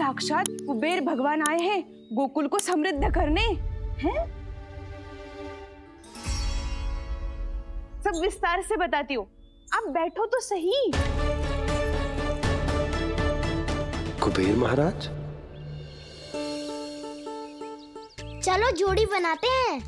साक्षात कुबेर भगवान आए हैं गोकुल को समृद्ध करने हैं। सब विस्तार से बताती हूँ, आप बैठो तो सही। कुबेर महाराज, चलो जोड़ी बनाते हैं।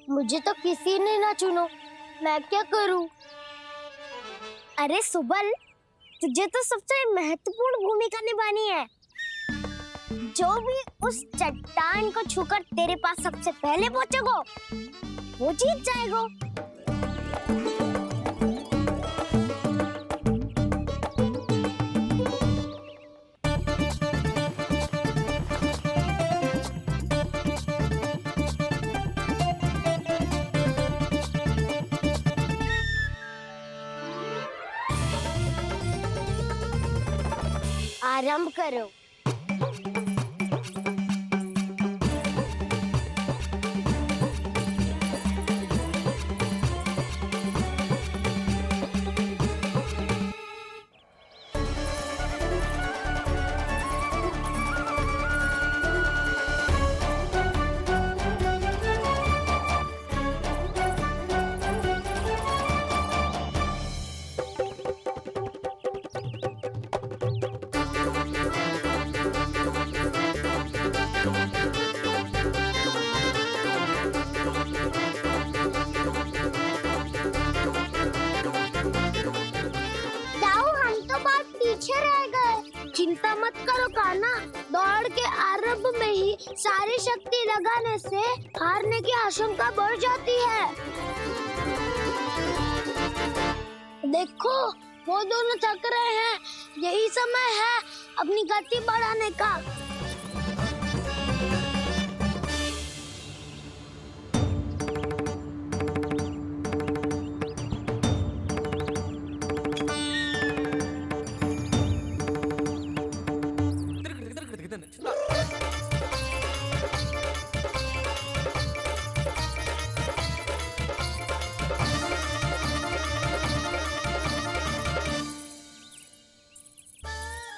मुझे तो किसी ने ना चुनो, मैं क्या करूं? अरे सुबल, तुझे तो सबसे महत्वपूर्ण भूमिका निभानी है। जो भी उस चट्टान को छूकर तेरे पास सबसे पहले पहुंचेगा वो जीत जाएगा। आरंभ करो। चिंता मत करो कान्हा, दौड़ के आरंभ में ही सारी शक्ति लगाने से हारने की आशंका बढ़ जाती है। देखो वो दोनों थक रहे हैं, यही समय है अपनी गति बढ़ाने का।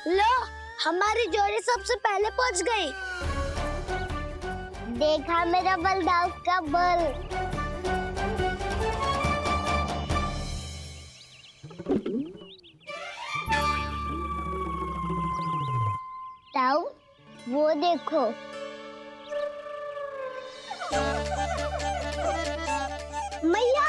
लो, हमारी जोड़ी सबसे पहले पहुंच गई। देखा मेरा बलदाव का बल। ताऊ, वो देखो। मैया,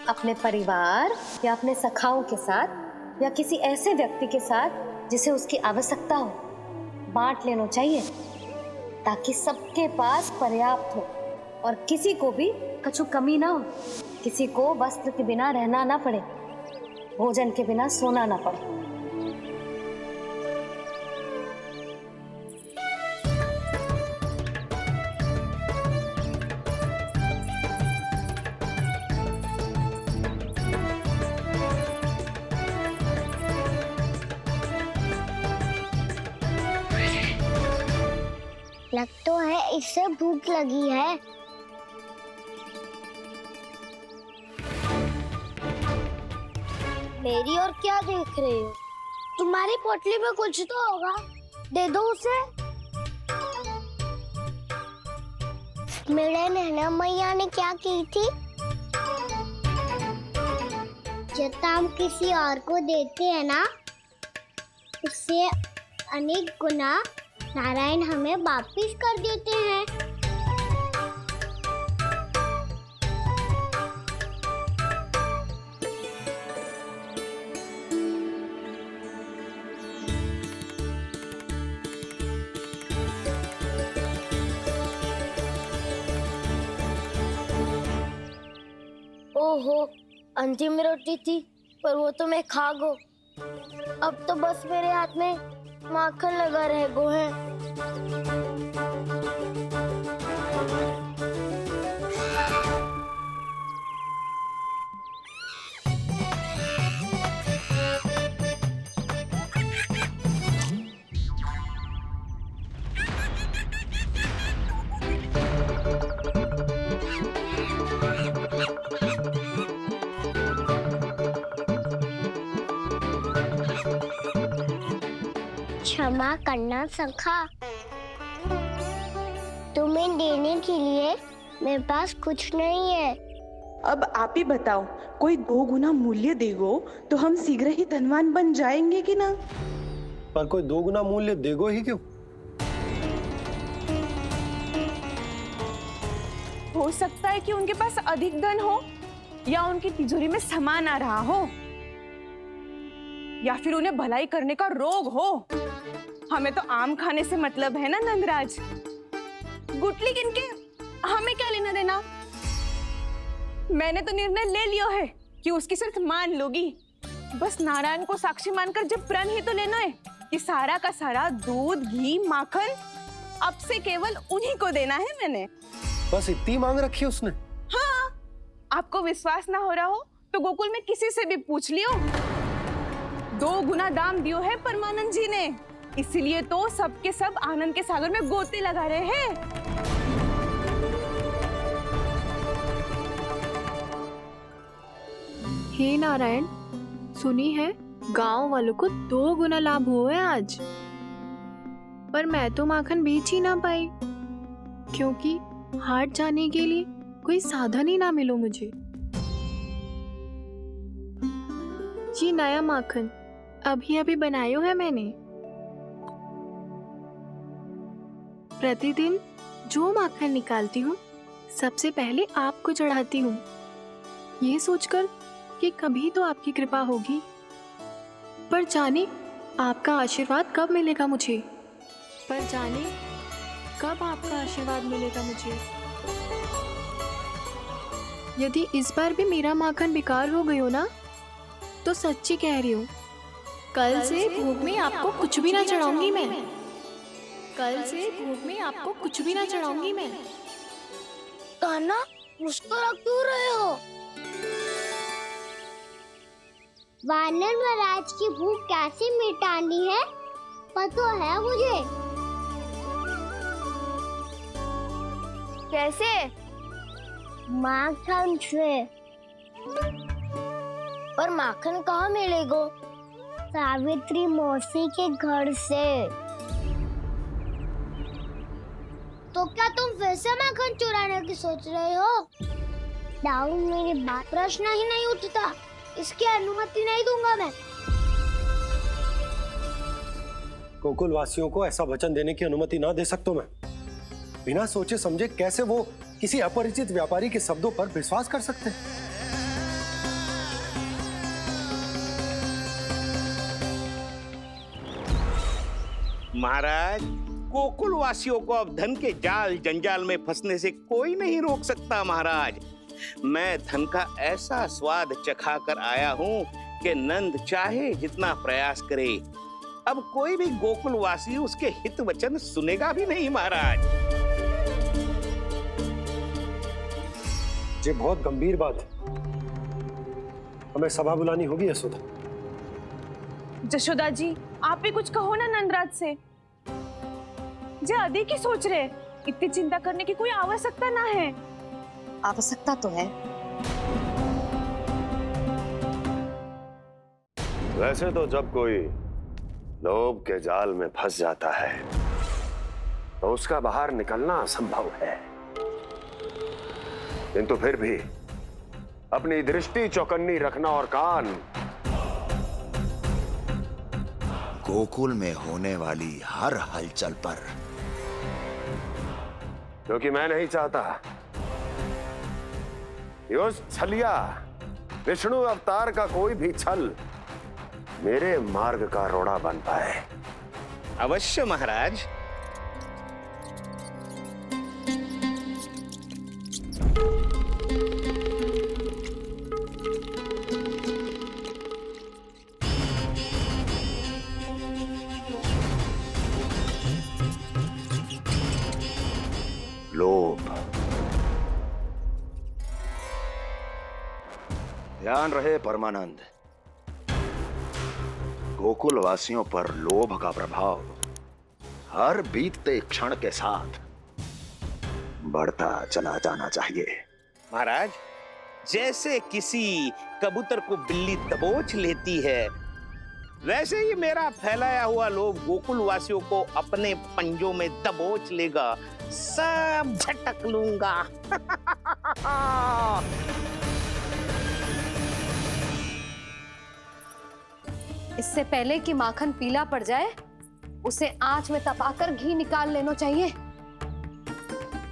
अपने परिवार या अपने सखाओं के साथ या किसी ऐसे व्यक्ति के साथ जिसे उसकी आवश्यकता हो बांट लेना चाहिए, ताकि सबके पास पर्याप्त हो और किसी को भी कुछ कमी ना हो, किसी को वस्त्र के बिना रहना ना पड़े, भोजन के बिना सोना ना पड़े। लग तो है इससे भूख लगी है। मेरी और क्या देख रहे हो? तुम्हारी पोटली में कुछ तो होगा, दे दो उसे। मेरे नैना मैया ने क्या की थी? जब हम किसी और को देते हैं ना, उससे अनेक गुना नारायण हमें वापिस कर देते हैं। ओहो, अंतिम रोटी थी, पर वो तो मैं खा गो। अब तो बस मेरे हाथ में माखन लगा रह गो है। क्षमा करना सखा। तुम्हें देने के लिए मेरे पास कुछ नहीं है। अब आप ही बताओ, कोई 2 गुना मूल्य देगो तो हम शीघ्र ही धनवान बन जाएंगे कि ना? पर कोई 2 गुना मूल्य देगो ही क्यों? हो सकता है कि उनके पास अधिक धन हो, या उनकी तिजोरी में सामान आ रहा हो, या फिर उन्हें भलाई करने का रोग हो। हमें तो आम खाने से मतलब है ना नंदराज। गुटली किनके, हमें क्या लेना देना। मैंने तो निर्णय ले लिया है कि उसकी सिर्फ मान लोगी। बस नारायण को साक्षी मानकर जब प्रण ही तो लेना है कि सारा का सारा दूध, घी, माखन अब से केवल उन्हीं को देना है मैंने। बस इतनी मांग रखी है उसने? हाँ, आपको विश्वास ना हो रहा हो तो गोकुल में किसी से भी पूछ लियो। 2 गुना दाम दियो है परमानंद जी ने, इसलिए तो सबके सब आनंद के सागर में गोते लगा रहे हैं। हे नारायण, सुनी है गांव वालों को 2 गुना लाभ हुआ है आज। पर मैं तो माखन बेच ही ना पाई, क्योंकि हाट जाने के लिए कोई साधन ही ना मिलो मुझे। ये नया माखन अभी अभी बनायो है मैंने। प्रतिदिन जो माखन निकालती हूँ सबसे पहले आपको चढ़ाती हूँ, ये सोचकर कि कभी तो आपकी कृपा होगी। पर जाने आपका आशीर्वाद कब मिलेगा मुझे, पर जाने कब आपका आशीर्वाद मिलेगा मुझे। यदि इस बार भी मेरा माखन बेकार हो गयो ना, तो सच्ची कह रही हूँ, कल से भोग में आपको कुछ भी ना चढ़ाऊंगी मैं। कल से भोग में आपको कुछ भी ना चढ़ाऊंगी मैं। कान्हा, मुस्कुरा क्यों रहे हो? वानर महाराज की भूख कैसे मिटानी है पता है मुझे। कैसे? माखन से। पर माखन कहाँ मिलेगा? सावित्री मौसी के घर से। तो क्या तुम फिर से माखन चुराने की सोच रहे हो? दाऊ, मेरी बात प्रश्न ही नहीं उठता, इसकी अनुमति नहीं दूंगा मैं। गोकुल वासियों को ऐसा वचन देने की अनुमति ना दे सकता मैं। बिना सोचे समझे कैसे वो किसी अपरिचित व्यापारी के शब्दों पर विश्वास कर सकते हैं? महाराज, गोकुल वासियों को अब धन के जाल जंजाल में फंसने से कोई नहीं रोक सकता। महाराज, मैं धन का ऐसा स्वाद चखा कर आया हूँ कि नंद चाहे जितना प्रयास करे, अब कोई भी गोकुल वासी उसके हित वचन सुनेगा भी नहीं। महाराज, ये बहुत गंभीर बात है, हमें सभा बुलानी होगी यशोदा। जशोदा जी, आप भी कुछ कहो ना नंदराज से। जे अधिक ही सोच रहे, इतनी चिंता करने की कोई आवश्यकता ना है। आवश्यकता तो है। वैसे तो जब कोई लोभ के जाल में फंस जाता है तो उसका बाहर निकलना असंभव है, किंतु फिर भी अपनी दृष्टि चौकन्नी रखना और कान गोकुल में होने वाली हर हलचल पर, क्योंकि मैं नहीं चाहता कि उस छलिया विष्णु अवतार का कोई भी छल मेरे मार्ग का रोड़ा बन पाए। अवश्य महाराज। लोभ। ध्यान रहे परमानंद, गोकुल वासियों पर लोभ का प्रभाव हर बीतते क्षण के साथ बढ़ता चला जाना चाहिए। महाराज, जैसे किसी कबूतर को बिल्ली दबोच लेती है, वैसे ही मेरा फैलाया हुआ लोभ गोकुल वासियों को अपने पंजों में दबोच लेगा, सब झटक लूंगा। इससे पहले कि माखन पीला पड़ जाए, उसे आंच में तपाकर घी निकाल लेना चाहिए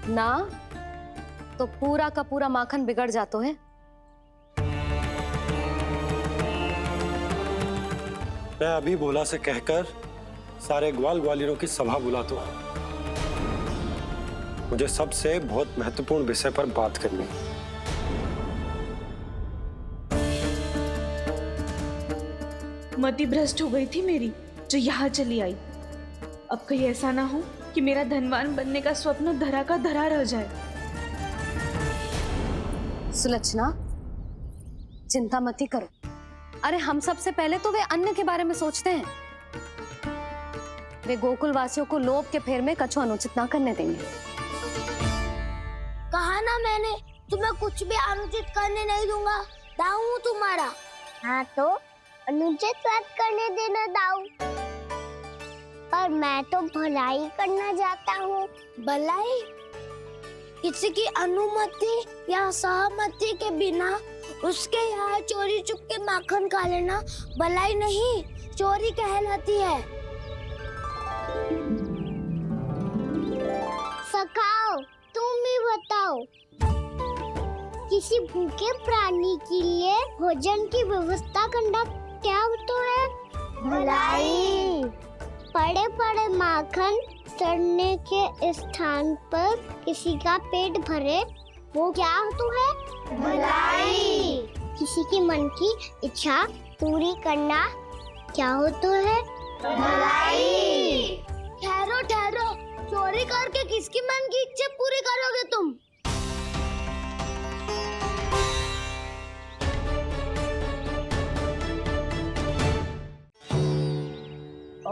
ना, तो पूरा का पूरा माखन बिगड़ जाता है। मैं अभी भोला से कहकर सारे ग्वाल ग्वालियरों की सभा बुलाता हूं। मुझे सबसे बहुत महत्वपूर्ण विषय पर बात करनी है। मति भ्रष्ट हो गई थी मेरी, जो यहाँ चली आई। अब कहीं ऐसा ना हो कि मेरा धनवान बनने का स्वप्न धरा का धरा रह जाए। सुलक्षणा, चिंता मत ही करो। अरे हम सबसे पहले तो वे अन्न के बारे में सोचते हैं। वे गोकुल वासियों को लोभ के फेर में कछु अनुचित ना करने देंगे। कहा ना मैंने, तुम्हें कुछ भी अनुचित करने नहीं दूंगा। दाऊ हूँ तुम्हारा। हाँ तो अनुचित बात करने देना दाऊ। पर मैं तो भलाई करना चाहता हूँ। भलाई? किसी की अनुमति या सहमति के बिना उसके यहाँ चोरी चुप के माखन खा लेना भलाई नहीं, चोरी कहलाती है। सखाओ, तुम ही बताओ, किसी भूखे प्राणी के लिए भोजन की व्यवस्था करना क्या होता है? भलाई। पड़े पड़े माखन सड़ने के स्थान पर किसी का पेट भरे, वो क्या होता है? भलाई। किसी की मन की इच्छा पूरी करना क्या होता है? भलाई। ठहरो ठहरो, चोरी करके किसकी मन की इच्छा पूरी करोगे तुम?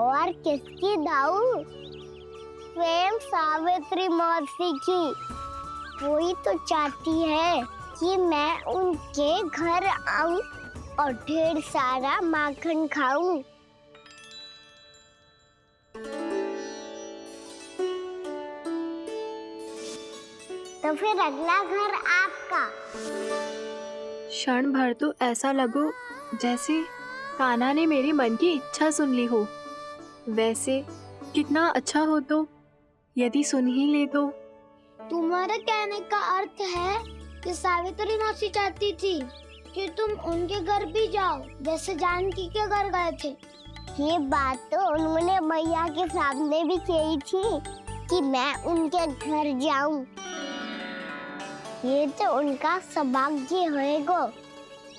और किसकी दाऊ? स्वयं सावित्री मौसी की। वही तो चाहती है कि मैं उनके घर आऊं और ढेर सारा माखन खाऊं। तो फिर अगला घर आपका। क्षण भर तो ऐसा लगो जैसे कान्हा ने मेरे मन की इच्छा सुन ली हो। वैसे कितना अच्छा हो तो यदि सुन ही ले तो। तुम्हारे कहने का अर्थ है कि सावित्री मौसी चाहती थी कि तुम उनके घर भी जाओ, जैसे जानकी के घर गए थे। ये बात तो उन्होंने मैया के सामने भी कही थी कि मैं उनके घर जाऊं। ये तो उनका सौभाग्य होएगा।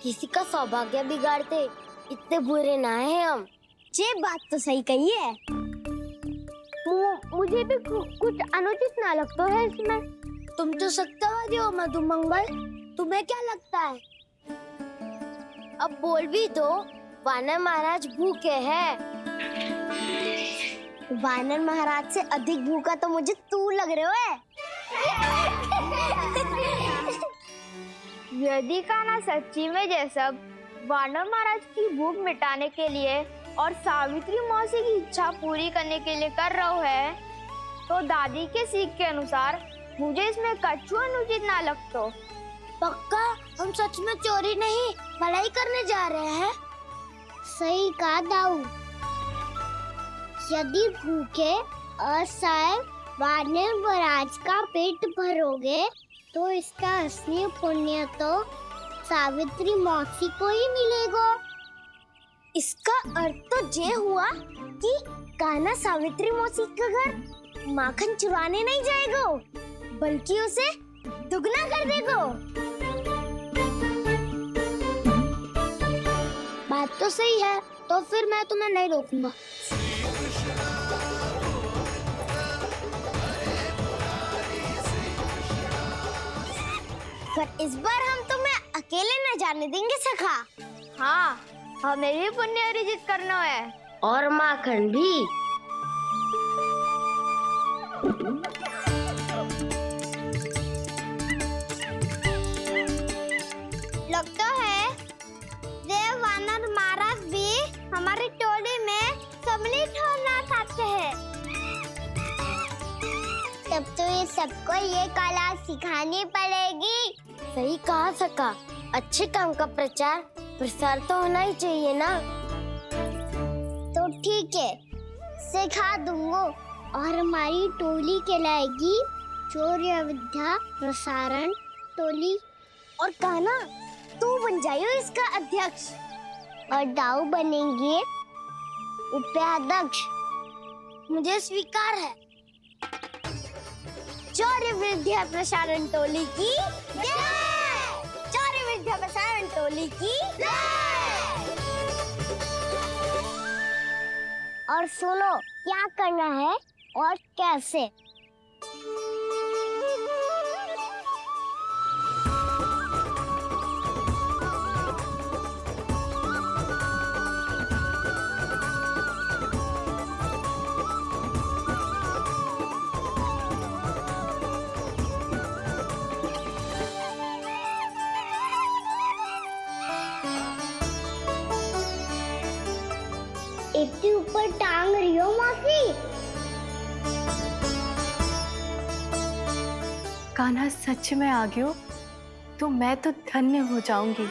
किसी का सौभाग्य बिगाड़ते इतने बुरे ना है हम। ये बात तो सही कही है। मुझे भी कुछ अनुचित ना लगता है इसमें। तुम तो सत्यवादी हो मधुमंगल, तुम्हें क्या लगता है? अब बोल भी दो, वानर महाराज भूखे हैं। वानर महाराज से अधिक भूखा तो मुझे तू लग रहे है। यदि कान्हा सच्ची में जैसा वानर महाराज की भूख मिटाने के लिए और सावित्री मौसी की इच्छा पूरी करने के लिए कर रहा है, तो दादी के सीख के अनुसार मुझे इसमें कछु अनुचित ना लगता। पक्का हम सच में चोरी नहीं भलाई करने जा रहे हैं। सही कहा दाऊ। यदि भूखे असहाय वानर महाराज का पेट भरोगे तो इसका असली पुण्य तो सावित्री मौसी को ही मिलेगा। इसका अर्थ तो ये हुआ कि कान्हा सावित्री मौसी के घर माखन चुराने नहीं जाएगा, बल्कि उसे दुगना कर देगा। बात तो सही है, तो फिर मैं तुम्हें नहीं रोकूंगा। पर इस बार हम तुम्हें अकेले न जाने देंगे सखा। हाँ, हमें भी पुण्य अर्जित करना है और माखन भी। लगता है देव वानर महाराज भी हमारी टोली तब तो ये सबको ये कला सिखानी पड़ेगी। सही कहा सका, अच्छे काम का प्रचार प्रसार तो होना ही चाहिए ना। तो ठीक है, सिखा दूंगा और हमारी टोली कहलाएगी शौर्य विद्या प्रसारण टोली। और कान्हा तू बन जाइयो इसका अध्यक्ष और दाऊ बनेंगे उपाध्यक्ष। मुझे स्वीकार है। शौर्य विद्या प्रसारण टोली की जय! शौर्य विद्या प्रसारण टोली की जय! और सुनो क्या करना है और कैसे। इतनी ऊपर टांग रही हो मौसी। कान्हा सच में आ गयो तो मैं तो धन्य हो जाऊंगी।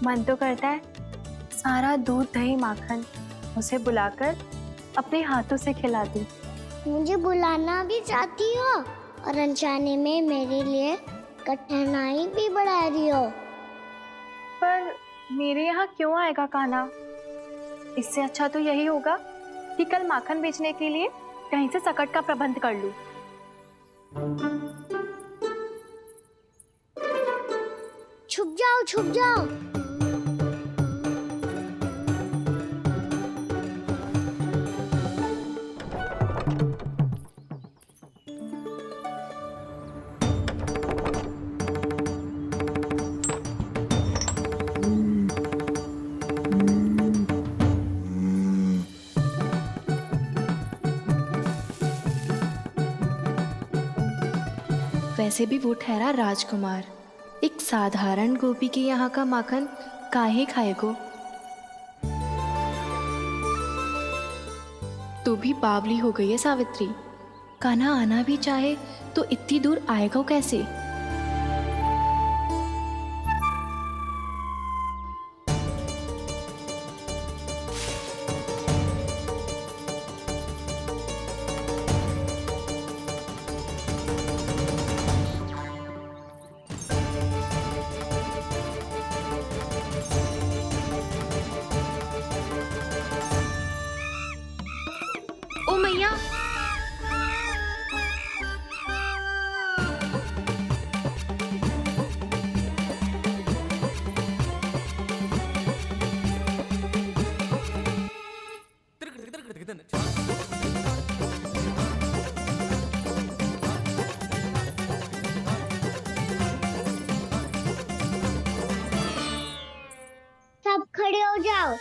मन तो करता है सारा दूध दही माखन उसे बुलाकर अपने हाथों से खिला दूं। मुझे बुलाना भी चाहती हो और अनजाने में मेरे लिए कठिनाई भी बढ़ा रही हो। पर मेरे यहाँ क्यों आएगा कान्हा? इससे अच्छा तो यही होगा कि कल माखन बेचने के लिए कहीं से सकट का प्रबंध कर लूं। छुप जाओ छुप जाओ। वैसे भी वो ठहरा राजकुमार, एक साधारण गोपी के यहाँ का माखन काहे खाएगो। तू भी बावली हो गई है सावित्री। कान्हा आना भी चाहे तो इतनी दूर आएगा कैसे? ओ मैया, सब खड़े हो जाओ।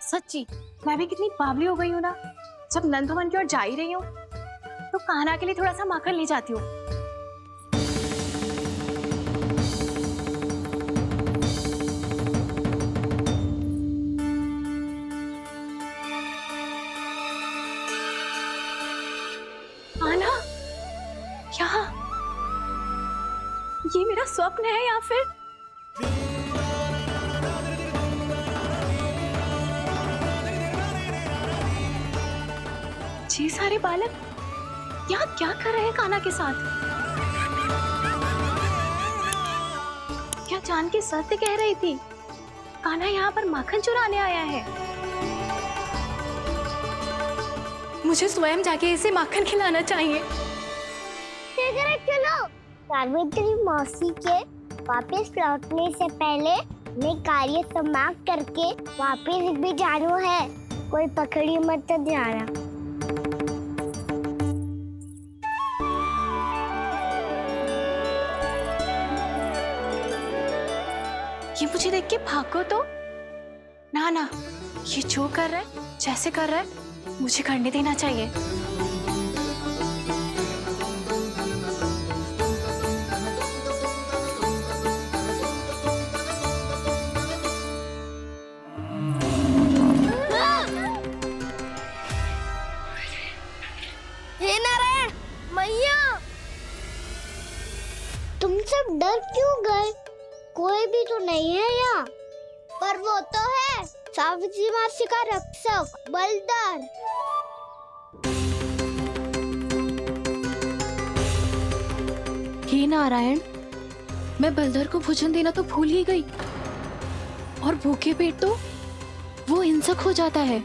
सच्ची मैं भी कितनी बावली हो गई हूँ ना। जब नंद भवन की ओर जा ही रही हूँ तो कान्हा के लिए थोड़ा सा माखन ले जाती हूँ। कान्हा, क्या ये मेरा स्वप्न है या फिर? ये सारे बालक यहाँ क्या कर रहे हैं कान्हा के साथ? क्या जानकी सत्य कह रही थी? कान्हा यहाँ पर माखन चुराने आया है। मुझे स्वयं जाके इसे माखन खिलाना चाहिए। चलो, सावित्री मौसी के वापस लौटने से पहले मैं कार्य समाप्त करके वापस भी जानो है, कोई पकड़ी मत जाना। ये मुझे देख के भागो तो ना ना, ये जो कर रहा है, जैसे कर रहा है, मुझे करने देना चाहिए। हे नारायण मैया, तुम सब डर क्यों गए? कोई भी तो नहीं है यहाँ। पर वो तो है, सावित्री मासी का रक्षक बलदार। हे नारायण, मैं बलधर को भोजन देना तो भूल ही गई, और भूखे पेट तो वो हिंसक हो जाता है।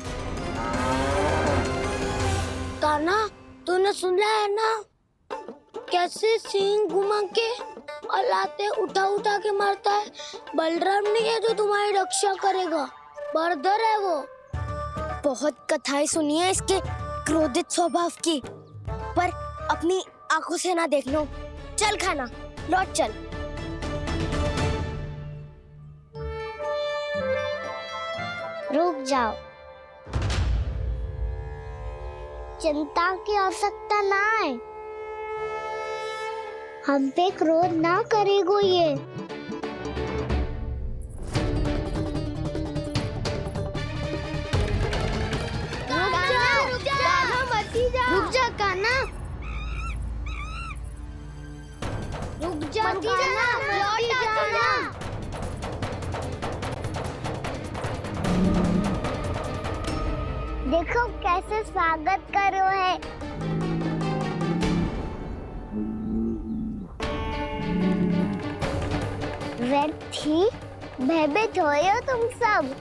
कान्हा, तूने सुना है ना कैसे सींग घुमा के और लाते उठा उठा के मारता है? बलराम नहीं है जो तुम्हारी रक्षा करेगा, बलधर है वो। बहुत कथाएं सुनी है इसके क्रोधित स्वभाव की, पर अपनी आंखों से ना देख लो। चल खाना, लौट चल। रुक जाओ, चिंता की आवश्यकता ना है। हम पे क्रोध ना करेगो ये। रुक जा कान्हा, रुक जा कान्हा, लौट जाना। देखो कैसे स्वागत करो है। व्यर्थ ही भयभीत हो तुम सब।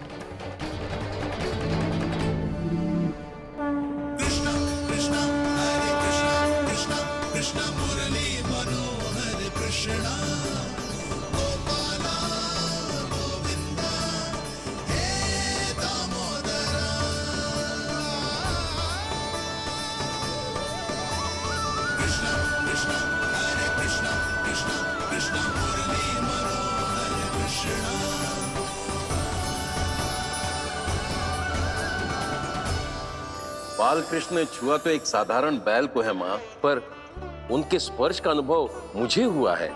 बाल कृष्ण ने छुआ तो एक साधारण बैल को है माँ, पर उनके स्पर्श का अनुभव मुझे हुआ है।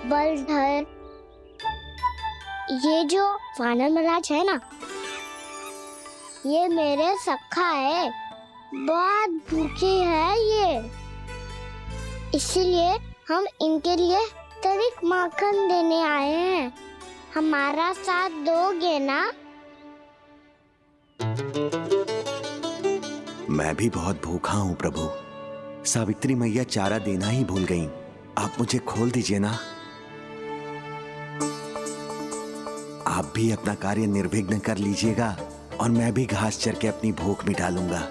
बलधर, ये जो वानर महाराज है ना, ये मेरे सखा है, बहुत भूखे है ये, इसीलिए हम इनके लिए तरीक माखन देने आए हैं। हमारा साथ दोगे ना? मैं भी बहुत भूखा हूँ प्रभु। सावित्री मैया चारा देना ही भूल गईं। आप मुझे खोल दीजिए ना। आप भी अपना कार्य निर्विघ्न कर लीजिएगा और मैं भी घास चर के अपनी भूख मिटा लूंगा।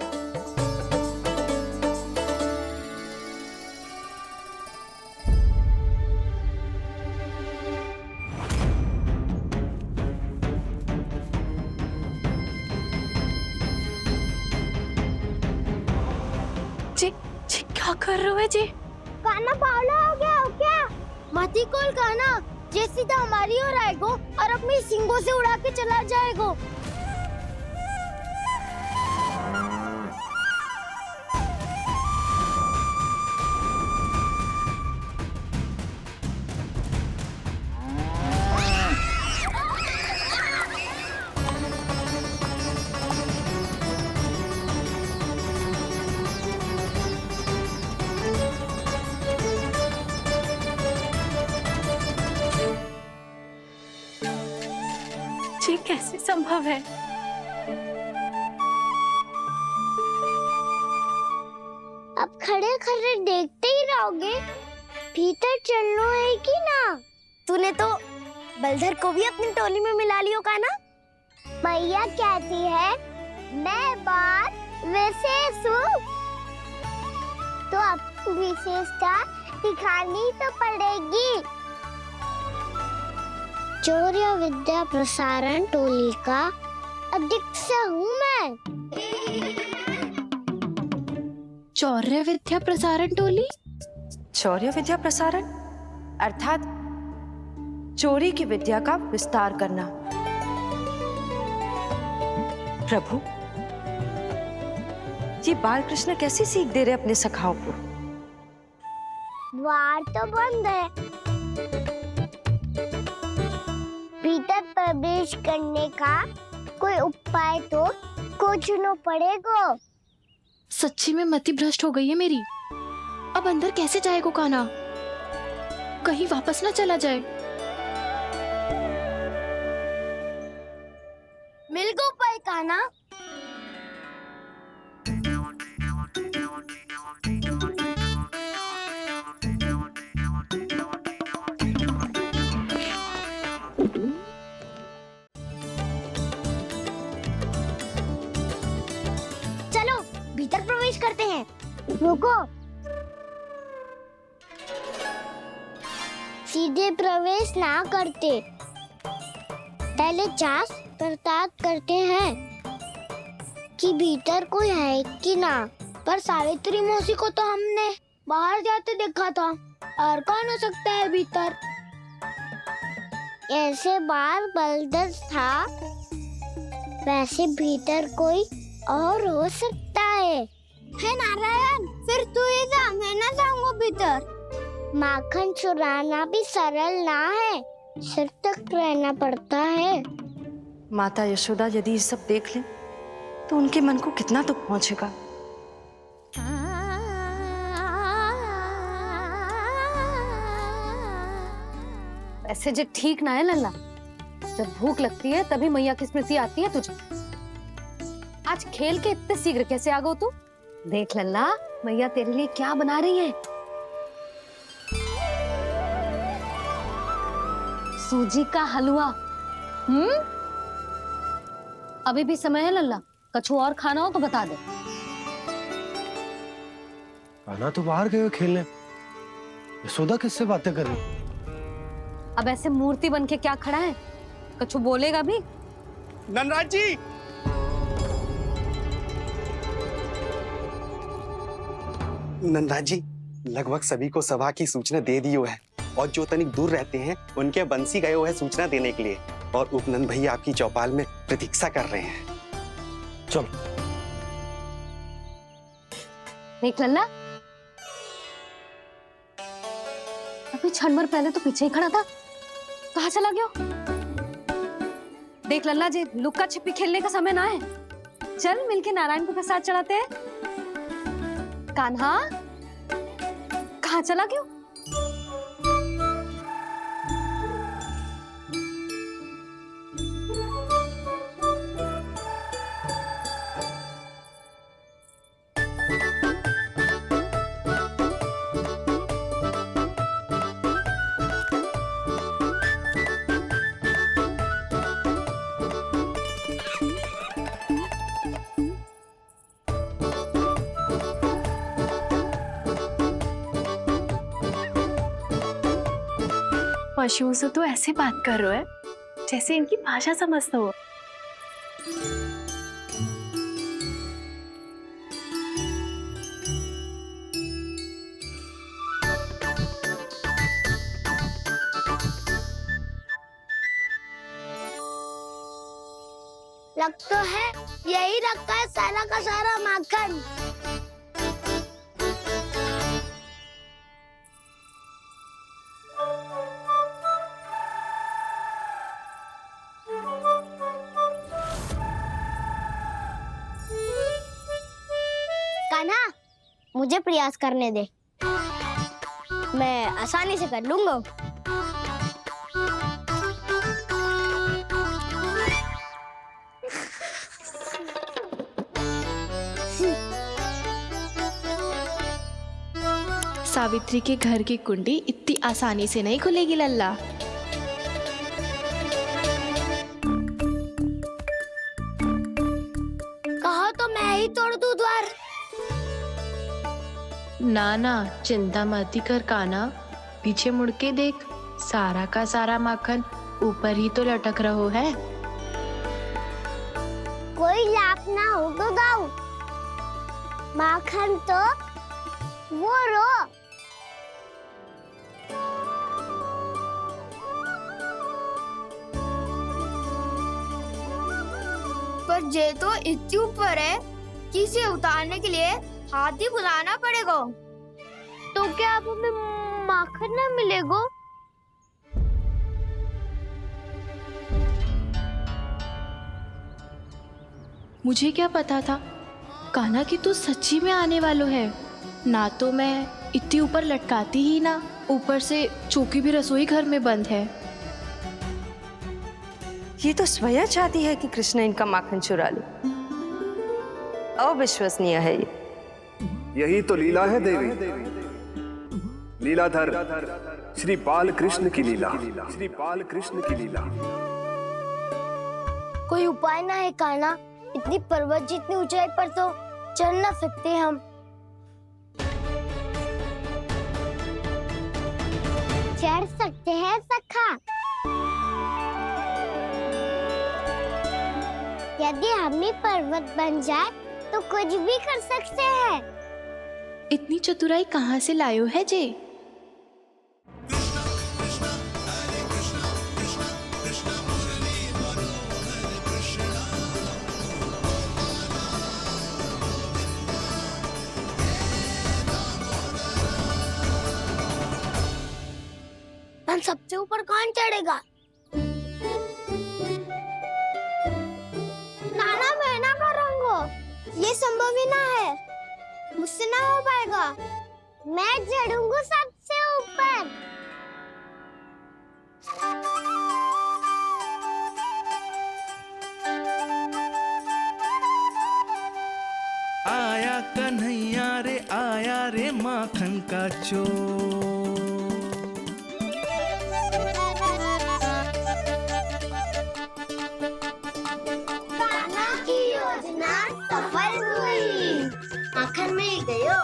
क्या कर रहे हो जी? कान्हा पावला हो गया हो क्या? मती कोल कान्हा, जे सीधा हमारी ओर आएगो और अपनी सींगों से उड़ा के चला जाएगो। ये कैसे संभव है? अब खड़े खड़े देखते ही रहोगे? भीतर चलना है कि ना? तूने तो बलधर को भी अपनी टोली में मिला लियो का ना? मैया कहती है मैं बात विशेष हूँ, तो अपनी विशेषता दिखानी तो पड़ेगी। चौर्य विद्या प्रसारण टोली का अध्यक्ष हूँ मैं। चौर्य विद्या प्रसारण टोली? चौर्य विद्या प्रसारण अर्थात चोरी की विद्या का विस्तार करना। प्रभु, ये बालकृष्ण कैसी सीख दे रहे अपने सखाओं को? द्वार तो बंद है, भीतर प्रवेश करने का कोई उपाय तो खोजना पड़ेगा। सच्ची में मति भ्रष्ट हो गई है मेरी। अब अंदर कैसे जाएगा कान्हा? कहीं वापस ना चला जाए। मिल गो उपाय कान्हा। चलो भीतर प्रवेश करते हैं। रुको, सीधे प्रवेश ना करते, पहले जांच पड़ताल करते हैं कि भीतर कोई है कि ना। पर सावित्री मौसी को तो हमने बाहर जाते देखा था, और कौन हो सकता है भीतर? ऐसे बार बलदर था, वैसे भीतर कोई और हो सकता है नारायण? फिर तू ही जा, मैं ना जाऊंगा भीतर। माखन चुराना भी सरल ना है, सिर तक रहना पड़ता है। माता यशोदा यदि ये सब देख लें तो उनके मन को कितना दुख पहुंचेगा। ऐसे जो ठीक ना है लल्ला। जब भूख लगती है तभी मैया की स्मृति आती है तुझे। आज खेल के इतने शीघ्र कैसे आ गो तू? देख लल्ला, मैया तेरे लिए क्या बना रही है। सूजी का हलवा। अभी भी समय है लल्ला, कछु और खाना हो तो बता दे। कान्हा तो बाहर गए खेलने, यशोदा किससे बातें कर रही? अब ऐसे मूर्ति बन के क्या खड़ा है? कछु बोलेगा भी? नंदराज जी, नंदराज जी, लगभग सभी को सभा की सूचना दे दी है, और जो तनिक दूर रहते हैं उनके बंसी गए हुए सूचना देने के लिए, और उपनंद भैया आपकी चौपाल में प्रतीक्षा कर रहे हैं। चलो। देख लल्ला, अभी क्षण भर पहले तो पीछे ही खड़ा था, कहाँ चला गया? देख लल्ला जी, लुक्का छिपी खेलने का समय ना है। चल मिलके नारायण को प्रसाद चढ़ाते हैं। कान्हा, कहाँ चला गया? पशुओं से तो ऐसे बात कर रहे हो जैसे इनकी भाषा समझता हो। लग तो है यही रखा है सारा का सारा माखन। कान्हा, मुझे प्रयास करने दे, मैं आसानी से कर लूंगा। सावित्री के घर की कुंडी इतनी आसानी से नहीं खुलेगी लल्ला। कहो तो मैं ही तोड़ दूं द्वार। ना ना, चिंता मत ही कर काना, पीछे मुड़ के देख, सारा का सारा माखन ऊपर ही तो लटक रहो है। कोई लाभ ना होगा गाऊ, माखन तो वो रो। पर जे तो इतनी ऊपर है कि इसे उतारने के लिए हाथी बुलाना पड़ेगा। तो क्या अब हमें माखन ना मिलेगा? मुझे क्या पता था कान्हा कि तू सच्ची में आने वालो है। ना तो मैं इतनी ऊपर लटकाती ही ना, ऊपर से चौकी भी रसोई घर में बंद है। ये तो स्वयं चाहती है कि कृष्ण इनका माखन चुरा ले। अविश्वसनीय है ये। यही तो लीला है देवी, लीलाधर श्री बाल कृष्ण की लीला, श्री बाल कृष्ण की लीला। कोई उपाय ना है कान्हा? इतनी पर्वत जितनी ऊंचाई पर तो चढ़ ना सकते हम। चढ़ सकते हैं सखा, यदि हम ही पर्वत बन जाए तो कुछ भी कर सकते हैं। इतनी चतुराई कहाँ से लायो है जे? हम सबसे ऊपर कौन चढ़ेगा? नाना मैं ना करूँगा, ये संभव ही ना है, मुझसे ना हो पाएगा। मैं चढ़ूंगा सबसे ऊपर। आया कन्हैया रे आया रे माखन का चोर। सफल हुई, माखन मिल गयो।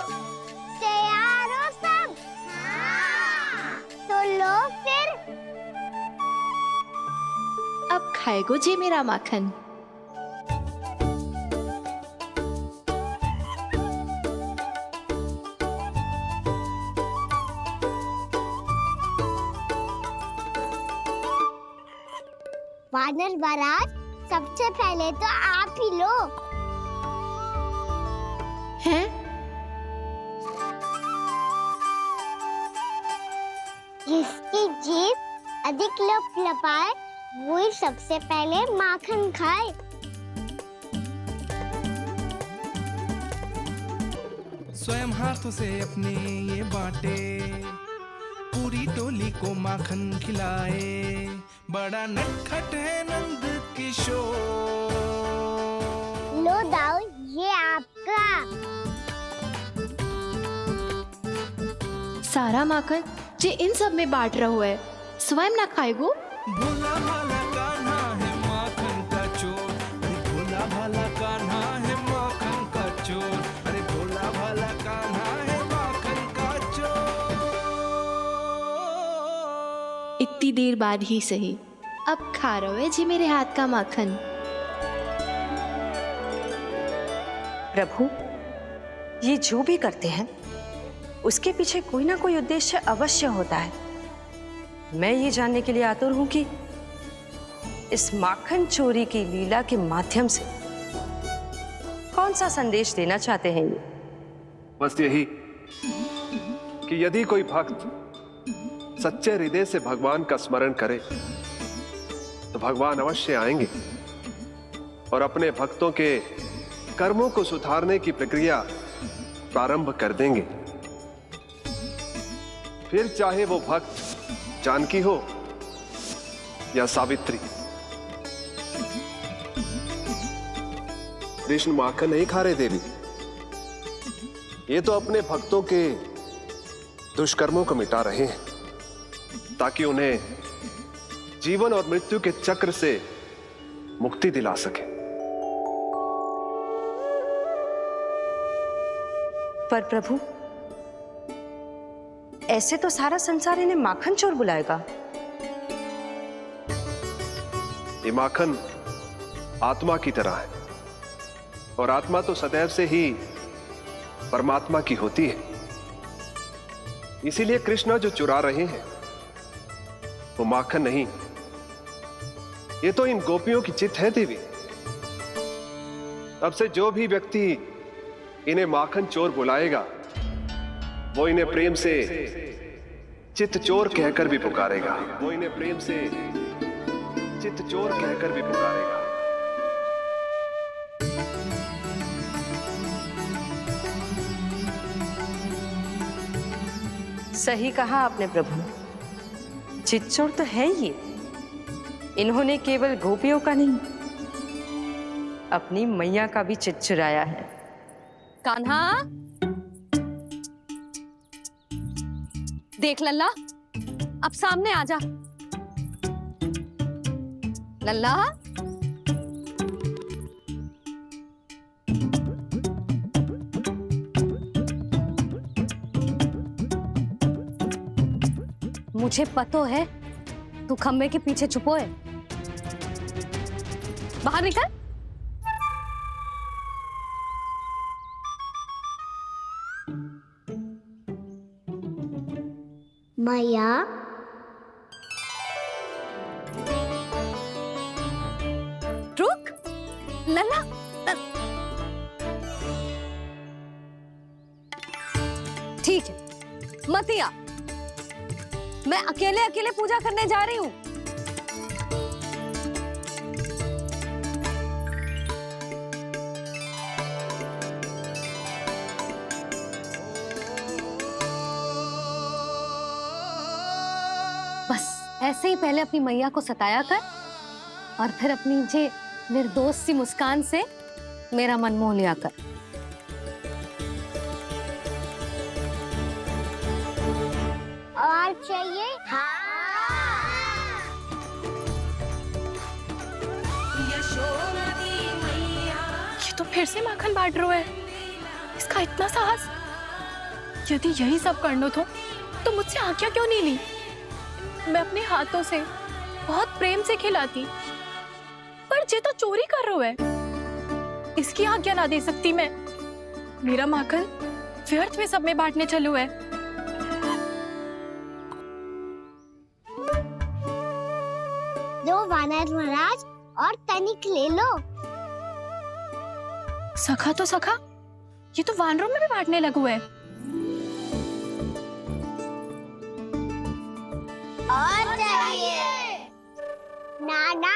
तैयार हो सब? हाँ। तो लो फिर। अब खाएगो जे मेरा माखन। वानर महाराज, सबसे पहले तो आप ही लो। हैं? जिसकी जीभ अधिक लपलपाए वही सबसे पहले माखन खाए। स्वयं हाथों से अपने ये बांटे, पूरी टोली को माखन खिलाए। बड़ा नटखट है नंद किशोर। लो दाऊ, ये आपका। सारा माखन जे इन सब में बांट रहो है, स्वयं ना खाएगो। भोला भाला कान्हा है माखन का चोर, अरे भोला भाला कान्हा है माखन का चोर, अरे भोला भाला कान्हा है माखन का चोर। इतनी देर बाद ही सही, अब खा रहो है जी मेरे हाथ का माखन। प्रभु, ये जो भी करते हैं उसके पीछे कोई ना कोई उद्देश्य अवश्य होता है। मैं ये जानने के लिए आतुर हूं कि इस माखन चोरी की लीला के माध्यम से कौन सा संदेश देना चाहते हैं ये। बस यही कि यदि कोई भक्त सच्चे हृदय से भगवान का स्मरण करे तो भगवान अवश्य आएंगे और अपने भक्तों के कर्मों को सुधारने की प्रक्रिया प्रारंभ कर देंगे। फिर चाहे वो भक्त जानकी हो या सावित्री। कृष्ण माखन नहीं खा रहे देवी, ये तो अपने भक्तों के दुष्कर्मों को मिटा रहे हैं ताकि उन्हें जीवन और मृत्यु के चक्र से मुक्ति दिला सके। पर प्रभु, ऐसे तो सारा संसार इन्हें माखन चोर बुलाएगा। ये माखन आत्मा की तरह है और आत्मा तो सदैव से ही परमात्मा की होती है। इसीलिए कृष्ण जो चुरा रहे हैं वो माखन नहीं, ये तो इन गोपियों की चित्त है देवी। अब से जो भी व्यक्ति इन्हें माखन चोर बुलाएगा वो इन्हें प्रेम से चित्त चोर कहकर भी पुकारेगा। वो इन्हें प्रेम से चित्त चोर कहकर भी पुकारेगा। सही कहा आपने प्रभु, चित्त चोर तो है ये। इन्होंने केवल गोपियों का नहीं, अपनी मैया का भी चित्त चुराया है। कान्हा, देख लल्ला, अब सामने आ जा। लल्ला, मुझे पतो है तू खम्बे के पीछे छुपो है। बाहर निकल। मैया, रुक लल्ला, ठीक है मत आ, मैं अकेले अकेले पूजा करने जा रही हूँ। बस ऐसे ही पहले अपनी मैया को सताया कर और फिर अपनी जे निर्दोष सी मुस्कान से मेरा मन मोह लिया कर। और चाहिए? हाँ। ये तो फिर से माखन बांट रहा है। इसका इतना साहस। यदि यही सब करना तो मुझसे आज्ञा क्यों नहीं ली? मैं अपने हाथों से बहुत प्रेम से खिलाती, पर ये तो चोरी कर रहा है। इसकी आज्ञा ना दे सकती मैं। मेरा माखन व्यर्थ में सब में बांटने चलू है। दो वानर महाराज और तनिक ले लो। सखा तो सखा, ये तो वानरों में भी बांटने लगू है। और चाहिए? नाना,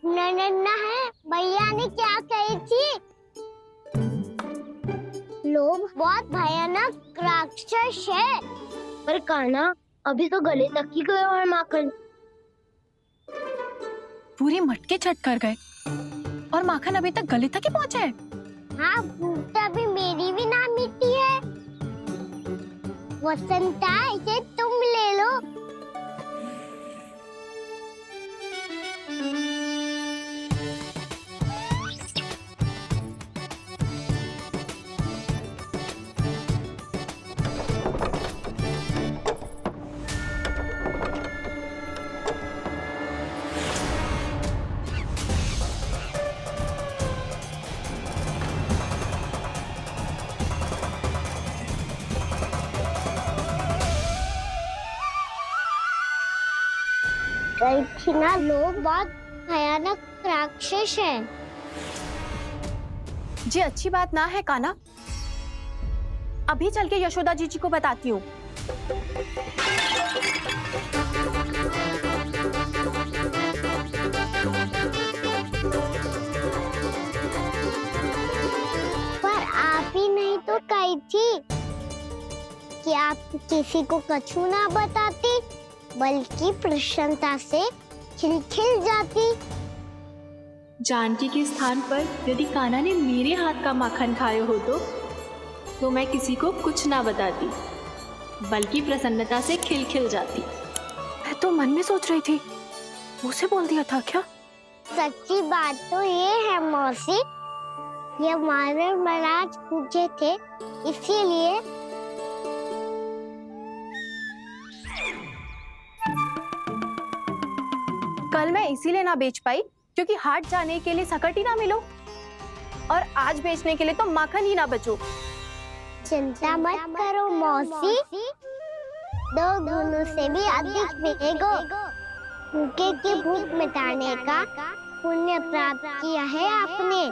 नन्ना है, भैया ने क्या कही थी? लोभ बहुत भयानक राक्षस है। पर कान्हा, अभी तो गले तक ही गया है माखन। पूरी मटके चट कर गए और माखन अभी तक गले तक ही पहुंचा है। हाँ, तभी मेरी भी ना मिट्टी है। वसंता, इसे तुम ले लो। ना, लोग बहुत भयानक राक्षस हैं। जी अच्छी बात ना है कान्हा। अभी चल के यशोदा जी को बताती हूँ। पर आप ही नहीं तो कही थी कि आप किसी को कछु ना बताती, बल्कि प्रसन्नता से खिलखिल जाती। जानकी के स्थान पर यदि कान्हा ने मेरे हाथ का माखन खाया हो तो मैं किसी को कुछ ना बताती, बल्कि प्रसन्नता से खिलखिल जाती। मैं तो मन में सोच रही थी, मुझसे बोल दिया था क्या? सच्ची बात तो ये है मौसी, ये वानर महाराज पूछे थे, इसीलिए इसीलिए ना बेच पाई क्योंकि हाट जाने के लिए सकट ही ना मिलो, और आज बेचने के लिए तो माखन ही ना बचो। चिंता मत करो मौसी, 2 गुनों से भी अधिक मिलेगा। भूखे की भूख मिटाने का पुण्य प्राप्त किया है आपने।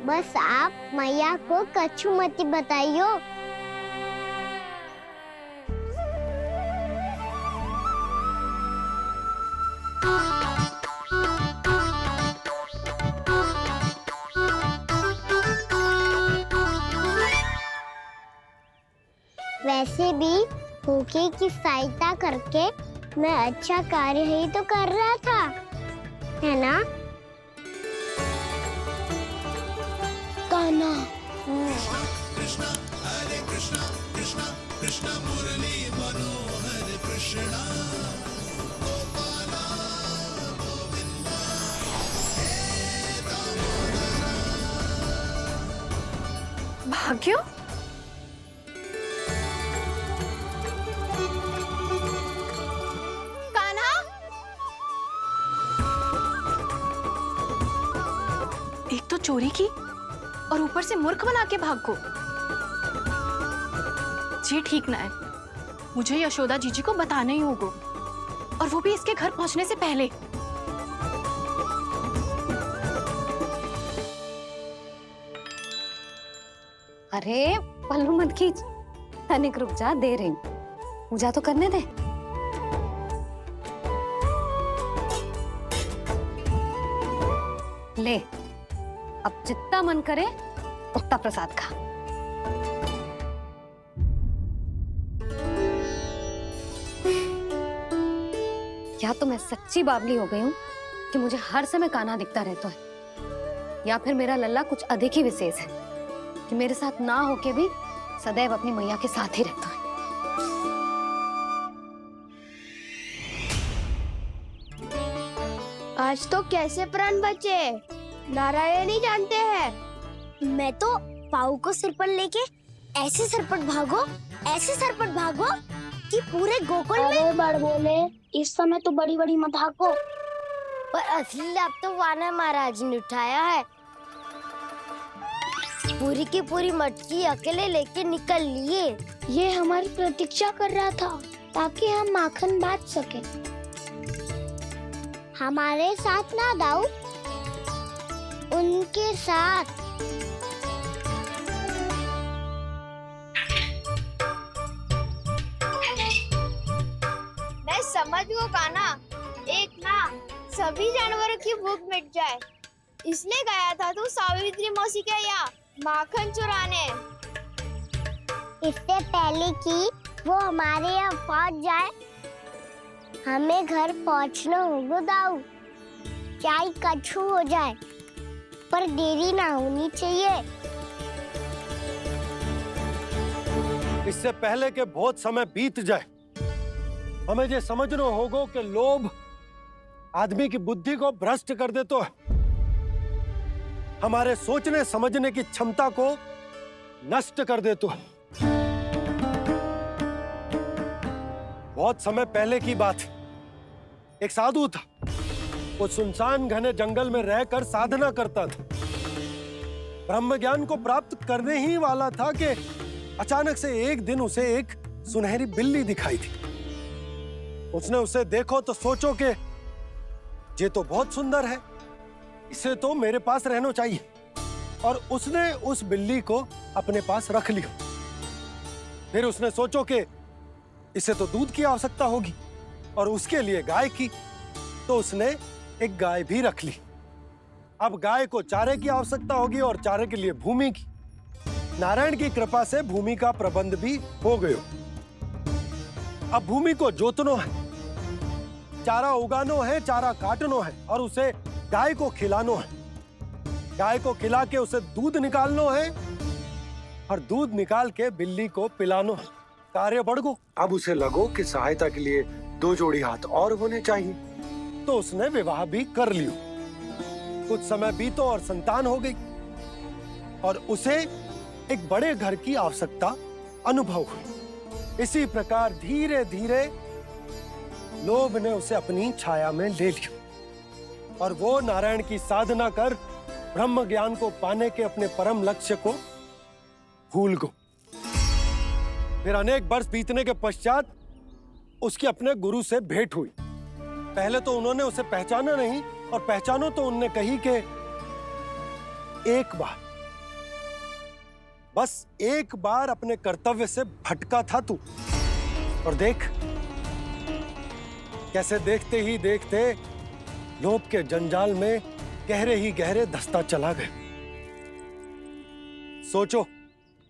बस आप मैया को कछु मत बताइयो। वैसे भी भूखे की सहायता करके मैं अच्छा कार्य ही तो कर रहा था, है ना? कान्हा। कृष्णा हरे कृष्णा कृष्णा कृष्णा मुरली मनोहर कृष्णा गोपाला गोविंदा हे भाग्य, एक तो चोरी की और ऊपर से मूर्ख बना के भाग को। ये ठीक ना है, मुझे यशोदा जीजी को बताना ही होगा, और वो भी इसके घर पहुंचने से पहले। अरे पल्लू मत खींच, तनिक रुक जा, दे रही हूँ, पूजा तो करने दे। ले, अब जितना मन करे उतना प्रसाद खा। या तो मैं सच्ची बावली हो गई हूँ कि मुझे हर समय कान्हा दिखता रहता है, या फिर मेरा लल्ला कुछ अधिक ही विशेष है कि मेरे साथ ना होके भी सदैव अपनी मैया के साथ ही रहता है। आज तो कैसे प्राण बचे नारायण ही जानते हैं। मैं तो पाऊ को सिर पर लेके ऐसे सरपट भागो कि पूरे गोकुल में बड़ बोले। इस समय तो बड़ी बड़ी मत हाको, पर असली लाभ तो वानर महाराज ने उठाया है। पूरी की पूरी मटकी अकेले लेके निकल लिए। ये हमारी प्रतीक्षा कर रहा था ताकि हम माखन बांट सके। हमारे साथ ना दाऊ, उनके साथ। मैं समझ गो कान्हा, एक ना सभी जानवरों की भूख मिट जाए, इसलिए गया था तू सावित्री मौसी के यहाँ माखन चुराने। इससे पहले कि वो हमारे यहाँ पहुँच जाए, हमें घर पहुँचना होगा दाऊ। चाहे कछु हो जाए, पर देरी ना होनी चाहिए। इससे पहले के बहुत समय बीत जाए, हमें ये समझना होगा कि लोभ आदमी की बुद्धि को भ्रष्ट कर देता है, हमारे सोचने समझने की क्षमता को नष्ट कर देता है। बहुत समय पहले की बात, एक साधु था, वो सुनसान घने जंगल में रहकर साधना करता था। ब्रह्म ज्ञान को प्राप्त करने ही वाला था कि अचानक से एक दिन उसे एक सुनहरी बिल्ली दिखाई थी। उसने उसे देखो तो सोचो कि ये तो बहुत सुंदर है, इसे तो मेरे पास रहना चाहिए, और उसने उस बिल्ली को अपने पास रख लिया। फिर उसने सोचो कि इसे तो दूध की आवश्यकता होगी और उसके लिए गाय की, तो उसने एक गाय भी रख ली। अब गाय को चारे की आवश्यकता होगी और चारे के लिए भूमि की। नारायण की कृपा से भूमि का प्रबंध भी हो गया। अब भूमि को जोतनो है, चारा उगानो है, चारा काटनो है, और उसे गाय को खिलानो है। गाय को खिला के उसे दूध निकालनो है, और दूध निकाल के बिल्ली को पिलानो है। कार्य बढ़ गो। अब उसे लगो कि सहायता के लिए 2 जोड़ी हाथ और होने चाहिए, तो उसने विवाह भी कर लियो। कुछ समय बीतो और संतान हो गई, और उसे एक बड़े घर की आवश्यकता अनुभव हुई। इसी प्रकार धीरे धीरे लोभ ने उसे अपनी छाया में ले लिया और वो नारायण की साधना कर ब्रह्म ज्ञान को पाने के अपने परम लक्ष्य को भूल गो। फिर अनेक वर्ष बीतने के पश्चात उसकी अपने गुरु से भेंट हुई। पहले तो उन्होंने उसे पहचाना नहीं और पहचानो तो उनने कही कि एक बार, बस एक बार अपने कर्तव्य से भटका था तू, और देख कैसे देखते ही देखते लोभ के जंजाल में गहरे ही गहरे धंसता चला गया। सोचो,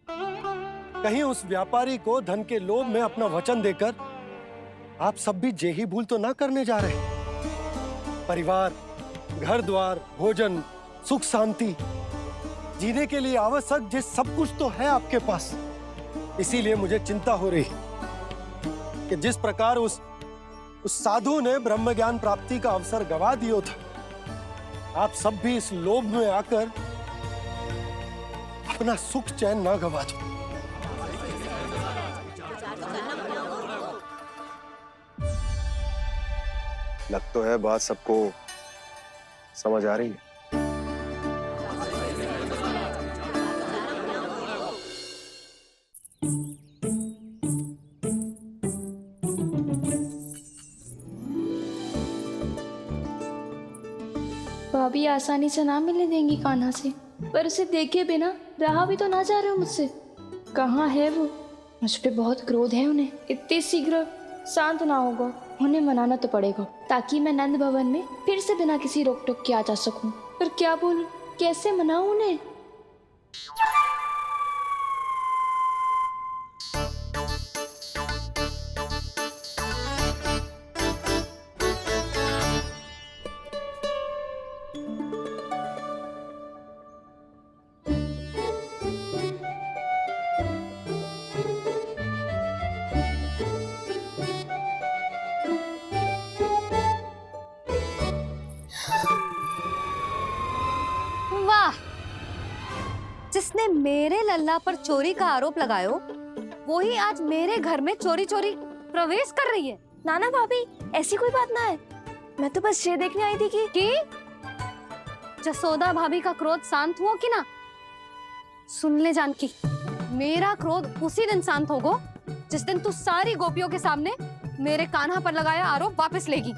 कहीं उस व्यापारी को धन के लोभ में अपना वचन देकर आप सब भी जे ही भूल तो ना करने जा रहे। परिवार, घर द्वार, भोजन, सुख शांति, जीने के लिए आवश्यक जिस सब कुछ तो है आपके पास। इसीलिए मुझे चिंता हो रही कि जिस प्रकार उस साधु ने ब्रह्म ज्ञान प्राप्ति का अवसर गवा दिया था, आप सब भी इस लोभ में आकर अपना सुख चैन ना गवा दो। लग तो है बात सबको समझ आ रही है। भाभी आसानी से ना मिलने देंगी कान्हा से, पर उसे देखे बिना रहा भी तो ना जा रहे हो मुझसे। कहाँ है वो? मुझ पे बहुत क्रोध है उन्हें। इतने शीघ्र शांत ना होगा, उन्हें मनाना तो पड़ेगा ताकि मैं नंद भवन में फिर से बिना किसी रोक टोक के आ जा सकूं। पर क्या बोलूं, कैसे मनाऊं उन्हें? जिसने मेरे लल्ला पर चोरी का आरोप लगायो, वो ही आज मेरे घर में चोरी चोरी प्रवेश कर रही है। नाना भाभी, ऐसी कोई बात ना है। मैं तो बस ये देखने आई थी कि जसोदा भाभी का क्रोध शांत हुआ कि ना? सुन ले जानकी, मेरा क्रोध उसी दिन शांत होगा जिस दिन तू सारी गोपियों के सामने मेरे कान्हा पर लगाया आरोप वापस लेगी।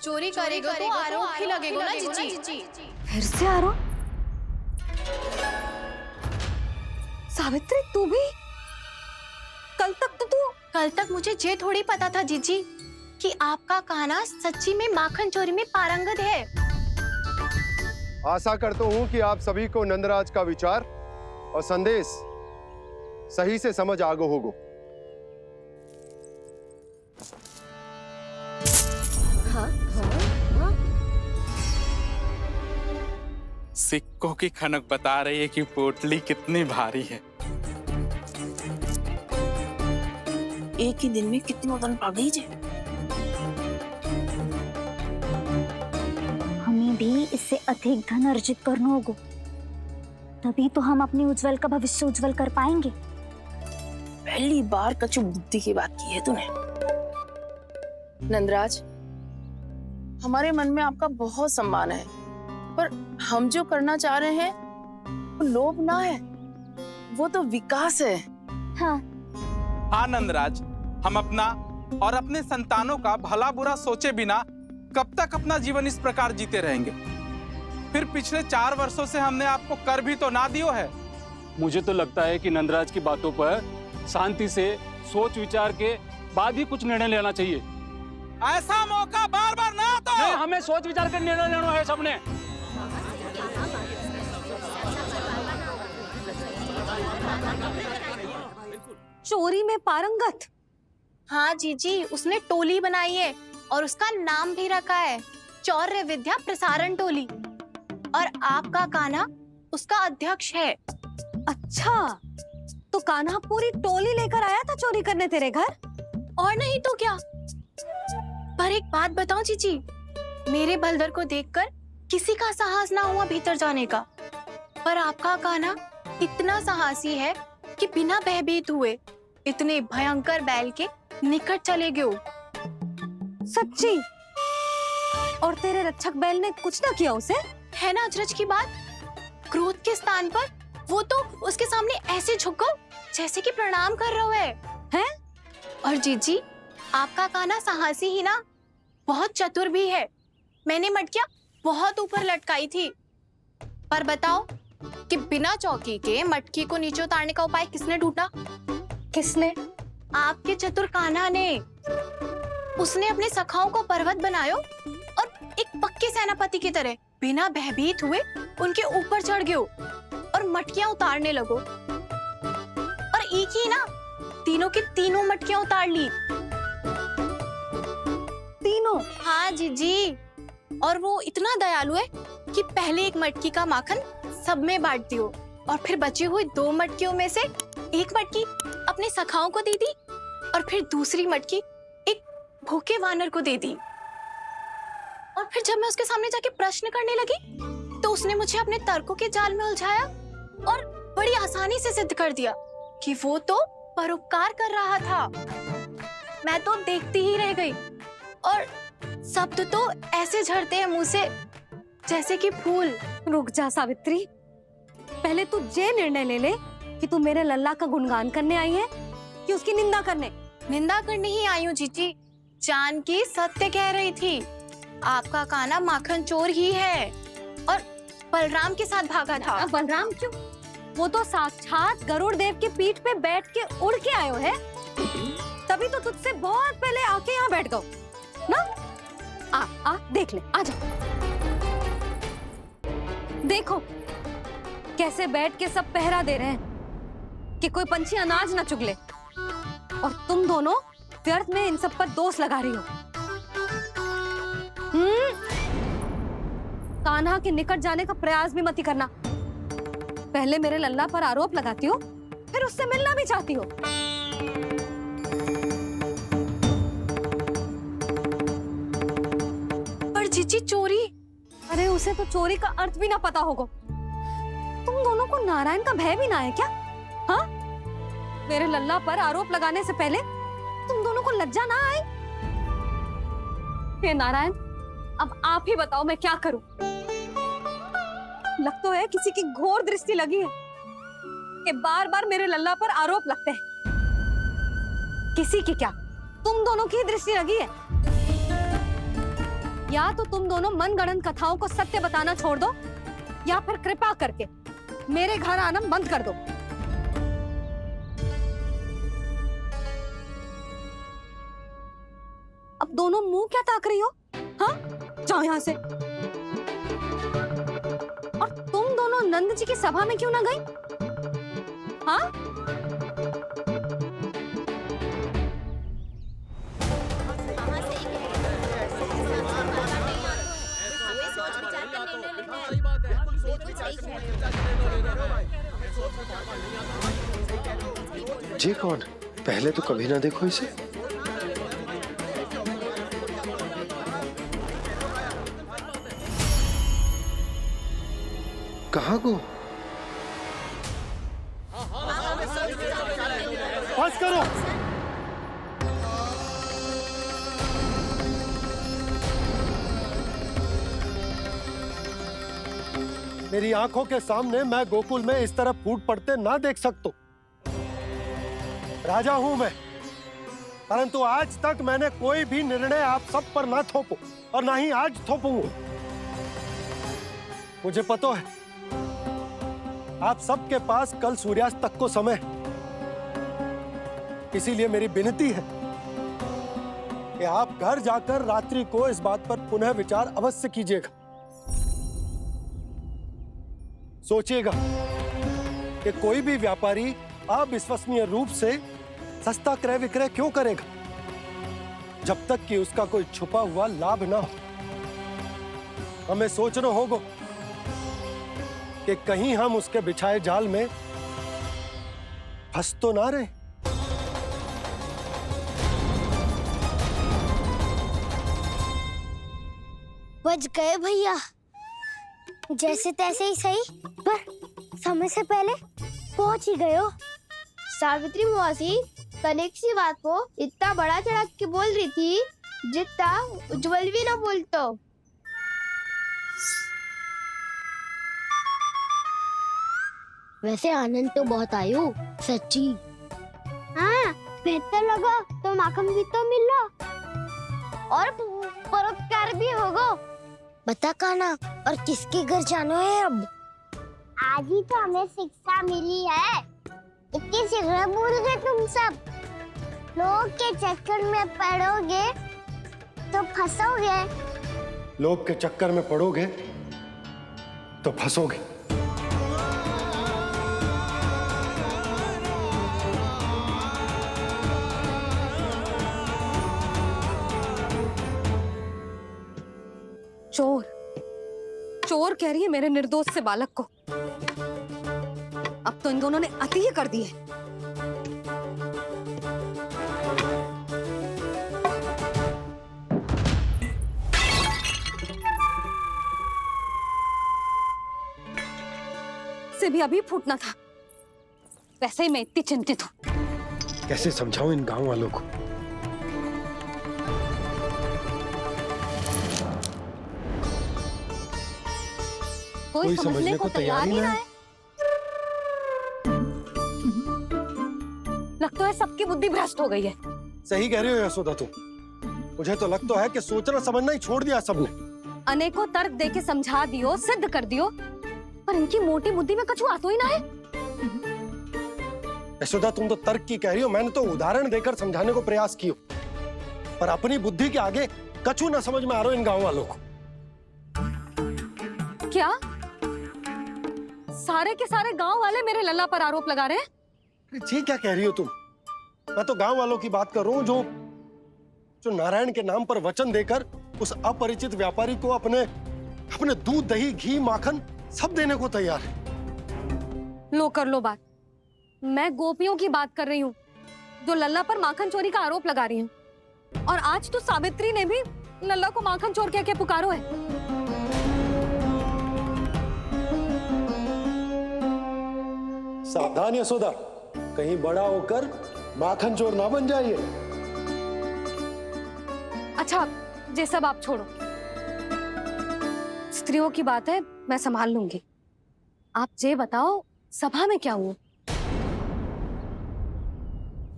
चोरी करेगा तो आरोप ही लगेगा ना जीजी। फिर से आरोप? सावित्री, तू भी? कल तक मुझे ये थोड़ी पता था जीजी कि आपका कान्हा सच्ची में माखन चोरी में पारंगत है। आशा करता हूं कि आप सभी को नंदराज का विचार और संदेश सही से समझ आगो होगो। सिक्कों की खनक बता रही है कि पोटली कितनी भारी है। एक ही दिन में कितनी वजन पा गई जे। हमें भी इससे अधिक धन अर्जित करना होगा, तभी तो हम अपने उज्जवल का भविष्य उज्जवल कर पाएंगे। पहली बार कछु बुद्धि की बात की है तूने। नंदराज, हमारे मन में आपका बहुत सम्मान है, पर हम जो करना चाह रहे हैं वो लोभ ना है, वो तो विकास है। हाँ नंदराज, हम अपना और अपने संतानों का भला बुरा सोचे बिना कब तक अपना जीवन इस प्रकार जीते रहेंगे? फिर पिछले 4 वर्षों से हमने आपको कर भी तो ना दियो है। मुझे तो लगता है कि नंदराज की बातों पर शांति से सोच विचार के बाद ही कुछ निर्णय लेना चाहिए। ऐसा मौका बार बार ना आता। नहीं, हमें सोच विचार कर निर्णय लेना है सबने। चोरी में पारंगत? हाँ जीजी, उसने टोली बनाई है और उसका नाम भी रखा है चौर्य विद्या प्रसारण टोली, और आपका कान्हा उसका अध्यक्ष है। अच्छा, तो कान्हा पूरी टोली लेकर आया था चोरी करने तेरे घर? और नहीं तो क्या। पर एक बात बताओ जीजी, मेरे बलदर को देखकर किसी का साहस ना हुआ भीतर जाने का, पर आपका कान्हा इतना साहसी है कि बिना भयभीत हुए इतने भयंकर बैल के निकट चले गए। सच्ची? और तेरे रक्षक बैल ने कुछ ना किया उसे? है ना अचरज की बात? क्रोध के स्थान पर वो तो उसके सामने ऐसे झुको जैसे कि प्रणाम कर रहा है? और जीजी, आपका कान्हा साहसी ही ना, बहुत चतुर भी है। मैंने मटकियां बहुत ऊपर लटकाई थी, पर बताओ कि बिना चौकी के मटकी को नीचे उतारने का उपाय किसने ढूंढा? किसने? आपके चतुर कान्हा ने। उसने अपने सखाओं को पर्वत बनायो और एक पक्के सेनापति की तरह बिना भयभीत हुए उनके ऊपर चढ़ गयो और मटकियां उतारने लगो। और एक ही ना, तीनों की तीनों मटकियां उतार ली। तीनों? हाँ जीजी। और वो इतना दयालु है कि पहले एक मटकी का माखन सब में बांट दियो और फिर बची हुई 2 मटकियों में से एक मटकी अपने सखाओं को दे दी और फिर दूसरी मटकी एक भूखे वानर को दे दी। और फिर जब मैं उसके सामने जाके प्रश्न करने लगी तो उसने मुझे अपने तर्कों के जाल में उलझाया और बड़ी आसानी से सिद्ध कर दिया कि वो तो परोपकार कर रहा था। मैं तो देखती ही रह गई और शब्द तो ऐसे झड़ते हैं मुंह से जैसे कि फूल। रुक जा सावित्री, पहले तू ये निर्णय ले ले कि तू मेरे लल्ला का गुणगान करने आई है कि उसकी निंदा करने? निंदा करने ही आई हूँ जीजी। जानकी सत्य कह रही थी, आपका कान्हा माखन चोर ही है और बलराम के साथ भागा था। बलराम क्यों? वो तो साक्षात गरुड़ देव की पीठ पे बैठ के उड़ के आयो है, तभी तो तुझसे बहुत पहले आके यहाँ बैठ गओ ना। आ देख ले, आ जा। देखो कैसे बैठ के सब पहरा दे रहे हैं कि कोई पंछी अनाज ना चुगले, और तुम दोनों व्यर्थ में इन सब पर दोष लगा रही हो। कान्हा के निकट जाने का प्रयास भी मत करना। पहले मेरे लल्ला पर आरोप लगाती हो, फिर उससे मिलना भी चाहती हो। पर जीजी चोरी? अरे उसे तो चोरी का अर्थ भी ना पता होगा। तुम दोनों को नारायण का भय भी ना है क्या? हाँ, मेरे लल्ला पर आरोप लगाने से पहले तुम दोनों को लज्जा ना आए? हे नारायण, अब आप ही बताओ मैं क्या करूं। लग तो है किसी की घोर दृष्टि लगी है कि बार बार मेरे लल्ला पर आरोप लगते हैं। किसी की क्या, तुम दोनों की दृष्टि लगी है। या तो तुम दोनों मनगढ़ंत कथाओं को सत्य बताना छोड़ दो, या फिर कृपा करके मेरे घर आना बंद कर दो। अब दोनों मुंह क्या ताक रही हो? हाँ, जाओ यहां से। और तुम दोनों नंद जी की सभा में क्यों ना गई? हाँ? जी कौन? पहले तो कभी ना देखो इसे। कहाँ को? बस करो। मेरी आंखों के सामने मैं गोकुल में इस तरह फूट पड़ते ना देख सकता। राजा हूं मैं, परंतु आज तक मैंने कोई भी निर्णय आप सब पर ना थोपो और ना ही आज थोपूंगा। मुझे पता है आप सबके पास कल सूर्यास्त तक को समय है, इसीलिए मेरी विनती है कि आप घर जाकर रात्रि को इस बात पर पुनः विचार अवश्य कीजिएगा। सोचिएगा कि कोई भी व्यापारी अविश्वसनीय रूप से सस्ता क्रय विक्रय क्यों करेगा जब तक कि उसका कोई छुपा हुआ लाभ ना हो। हमें सोचना होगा कि कहीं हम उसके बिछाए जाल में फंस तो ना रहे। बच गए भैया, जैसे तैसे ही सही, पर समय से पहले पहुंच ही गए हो। सावित्री मौसी कल एक सी बात को इतना बड़ा चढ़ा के बोल रही थी जितना उज्जवल भी ना बोलतो। वैसे आनंद तो बहुत आयो, सच्ची। हाँ, बेहतर लगा तो माखन भी तो मिला और परोपकार भी होगा। बता काना, और किसके घर जाना है अब? आज ही तो हमें शिक्षा मिली है। इतनी शीघ्र भूल गए तुम सब। लोग के चक्कर में पड़ोगे तो फंसोगे। लोग के चक्कर में पड़ोगे तो फंसोगे। चोर चोर कह रही है मेरे निर्दोष से बालक को। अब तो इन दोनों ने अति ही कर दी है। से भी अभी फूटना था। वैसे ही मैं इतनी चिंतित हूं। कैसे समझाऊं इन गांव वालों को? कोई समझने को तैयार ही ना है। लगता है सबकी बुद्धि भ्रष्ट हो गई है। सही कह रही हो यशोदा तुम। मुझे तो लगता है कि सोचना समझना ही छोड़ दिया सबने। अनेकों तर्क देके समझा दियो, सिद्ध कर दियो, पर इनकी मोटी बुद्धि में कछु आता ही ना है। यशोदा तुम तो तर्क की कह रही हो, मैंने तो उदाहरण देकर समझाने को प्रयास किया, पर अपनी बुद्धि के आगे कछु ना समझ में आ रहा इन गांव वालों को। क्या सारे के सारे गांव वाले मेरे लल्ला पर आरोप लगा रहे हैं? जी क्या कह रही हो तुम? मैं तो गांव वालों की बात कर रहा हूँ जो नारायण के नाम पर वचन देकर उस अपरिचित व्यापारी को अपने दूध, दही, घी, माखन सब देने को तैयार है। लो कर लो बात। मैं गोपियों की बात कर रही हूँ जो लल्ला पर माखन चोरी का आरोप लगा रही हूँ। और आज तो सावित्री ने भी लल्ला को माखन चोर कह के पुकारो है। सावधान यशोदा, कहीं बड़ा होकर माखन चोर ना बन जाइए। अच्छा, ये सब आप छोड़ो। स्त्रियों की बात है, मैं संभाल लूंगी। आप ये बताओ, सभा में क्या हुआ?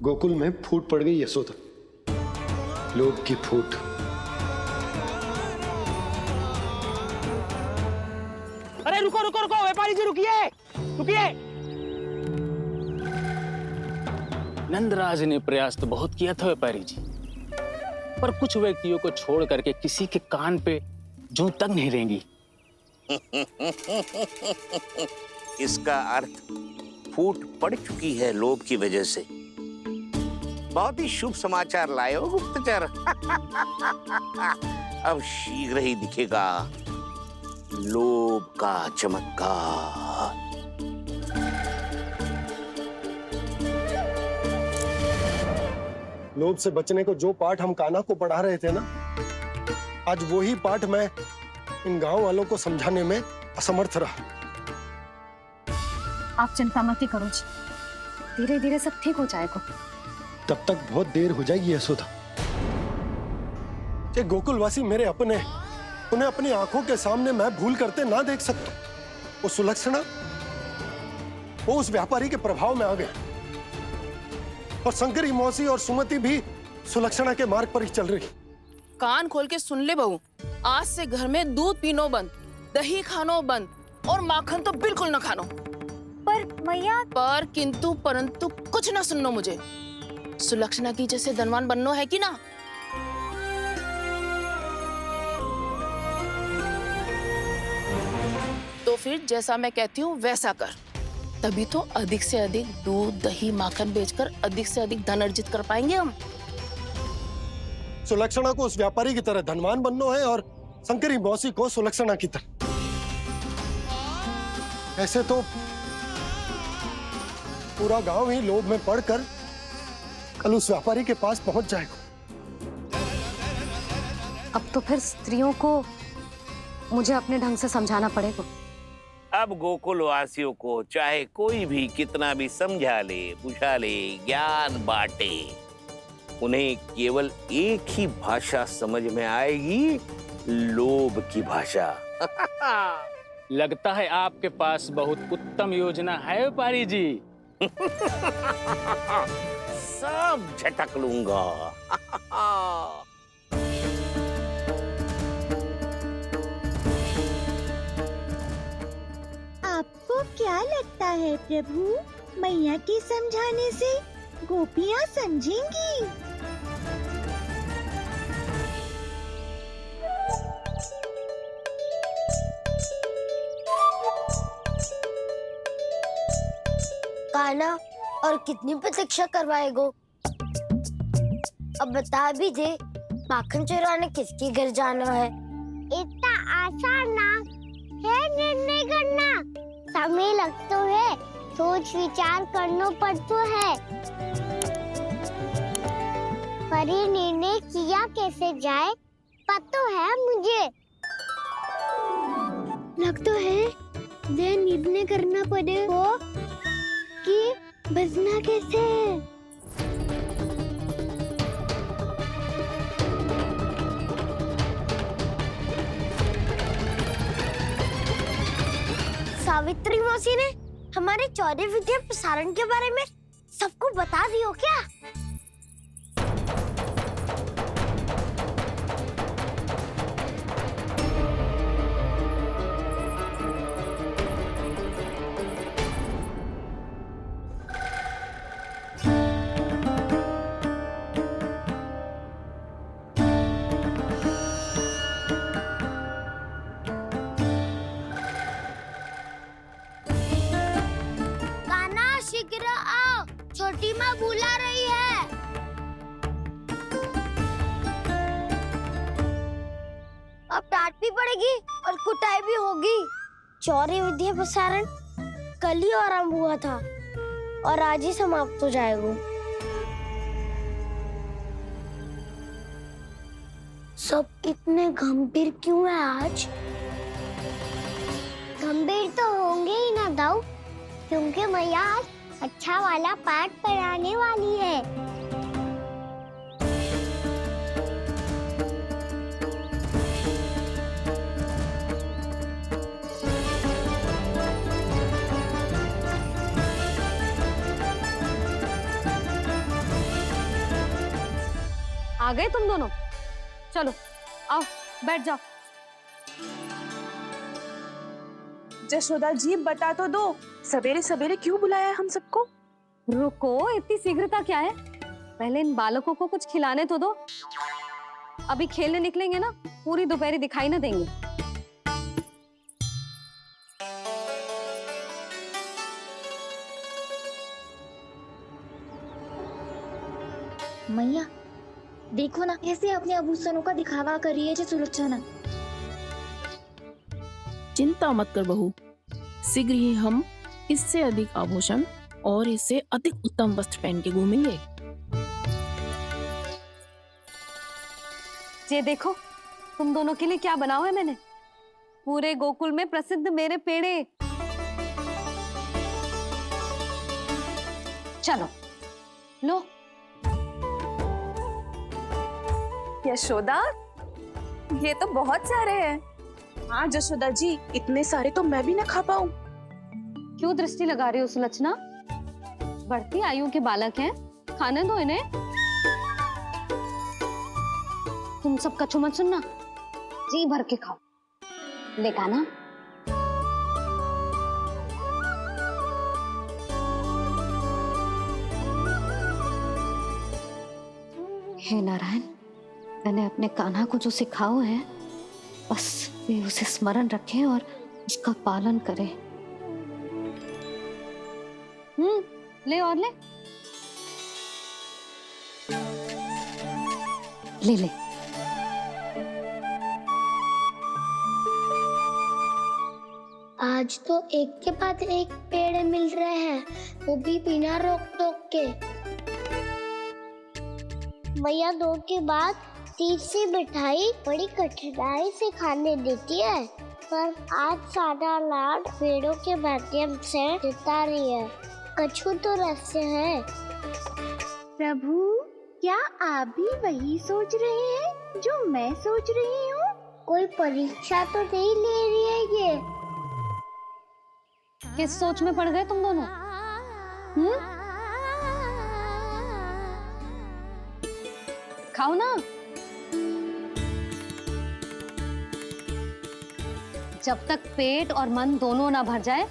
गोकुल में फूट पड़ गई यशोदा, लोभ की फूट। अरे रुको रुको रुको, व्यापारी जी रुकिए रुकिए। नंदराज ने प्रयास तो बहुत किया था व्यापारी जी, पर कुछ व्यक्तियों को छोड़ करके किसी के कान पे जूं तक नहीं रेंगी। इसका अर्थ फूट पड़ चुकी है लोभ की वजह से। बहुत ही शुभ समाचार लाए हो गुप्तचर। अब शीघ्र ही दिखेगा लोभ का चमत्कार। लोभ से बचने को जो पाठ हम कान्हा को पढ़ा रहे थे ना, आज वही पाठ मैं इन गांव वालों को समझाने में असमर्थ रहा। आप चिंता मत करो जी, धीरे धीरे सब ठीक हो जाएगा। तब तक बहुत देर हो जाएगी यशोदा। ये गोकुलवासी मेरे अपने, उन्हें अपनी आंखों के सामने मैं भूल करते ना देख सकता। वो सुलक्षणा, वो उस व्यापारी के प्रभाव में आ गए, और शंकरी मौसी और सुमति भी सुलक्षणा के मार्ग पर ही चल रही। कान खोल के सुन ले बहू, आज से घर में दूध पीनो बंद, दही खानो बंद, और माखन तो बिल्कुल न खानो। पर मैया, पर किंतु परंतु कुछ ना सुननो मुझे। सुलक्षणा की जैसे धनवान बननो है कि ना? तो फिर जैसा मैं कहती हूँ वैसा कर, तभी तो अधिक से अधिक दूध, दही, माखन बेचकर अधिक से अधिक धन अर्जित कर पाएंगे हम। सुलक्षणा को उस व्यापारी की तरह धनवान बनना है और शंकरी मौसी को सुलक्षणा की तरह। ऐसे तो पूरा गांव ही लोभ में पड़कर कल उस व्यापारी के पास पहुंच जाएगा। अब तो फिर स्त्रियों को मुझे अपने ढंग से समझाना पड़ेगा। अब गोकुल वासियों को चाहे कोई भी कितना भी समझा ले, बुझा ले, ज्ञान बांटे, उन्हें केवल एक ही भाषा समझ में आएगी, लोभ की भाषा। लगता है आपके पास बहुत उत्तम योजना है व्यापारी जी। सब झटक लूंगा। आपको क्या लगता है प्रभु, मैया के समझाने से गोपियाँ समझेंगी? कान्हा, और कितनी प्रतीक्षा करवाएगो? अब बता भी दे, माखन चुराने किसके घर जाना है? इतना आसान ना है निर्णय करना, समय लगता है, सोच विचार करना पड़ता है। पर ये निर्णय किया कैसे जाए पता है मुझे। लगता है ये निर्णय करना पड़ेगा कि बचना कैसे है। सावित्री मौसी ने हमारे चौरे विद्या प्रसारण के बारे में सबको बता दियो क्या? शीघ्र आओ, छोटी माँ बुला रही है। अब डांट भी पड़ेगी और कुटाई भी होगी। चौरे विद्या प्रसारण कल ही आरंभ हुआ था और आज ही समाप्त हो जाएगा। सब इतने गंभीर क्यों है आज? गंभीर तो होंगे ही ना दाऊ, क्योंकि मैया आज अच्छा वाला पाठ पढ़ाने वाली है। आ गए तुम दोनों? चलो आओ, बैठ जाओ। जशोदा जी, बता तो दो, सवेरे सवेरे क्यों बुलाया है हम सबको? रुको, इतनी शीघ्रता क्या है? पहले इन बालकों को कुछ खिलाने तो दो। अभी खेलने निकलेंगे ना, पूरी दोपहर दिखाई ना देंगे। मैया देखो ना, कैसे अपने आभूषणों का दिखावा कर रही है जो सुलोचना। चिंता मत कर बहू, शीघ्र ही हम इससे अधिक आभूषण और इससे अधिक उत्तम वस्त्र पहन के घूमेंगे। ये देखो, तुम दोनों के लिए क्या बनाओ है मैंने। पूरे गोकुल में प्रसिद्ध मेरे पेड़े। चलो लो। यशोदा, ये तो बहुत सारे हैं। हाँ जशोदा जी, इतने सारे तो मैं भी ना खा पाऊं। क्यों दृष्टि लगा रही हो सुलक्षणा? बढ़ती आयु के बालक हैं, खाने दो इन्हें। तुम सब कछु मत सुनना, जी भर के खाओ। देखा ना? हे नारायण, मैंने अपने कान्हा को जो सिखाओ है, बस वे उसे स्मरण रखें और उसका पालन करें। ले और ले ले ले। आज तो एक के बाद एक पेड़ मिल रहे हैं, वो भी बिना रोक टोक के। मैया दो के बाद तीसरी मिठाई बड़ी कठिनाई से खाने देती है, पर आज सादा लाड पेड़ों के माध्यम से जिता रही है। कछु तो रहस्य है। प्रभु, क्या आप भी वही सोच रहे हैं जो मैं सोच रही हूँ? कोई परीक्षा तो नहीं ले रही है ये। किस सोच में पड़ गए तुम दोनों? खाओ ना। जब तक पेट और मन दोनों ना भर जाए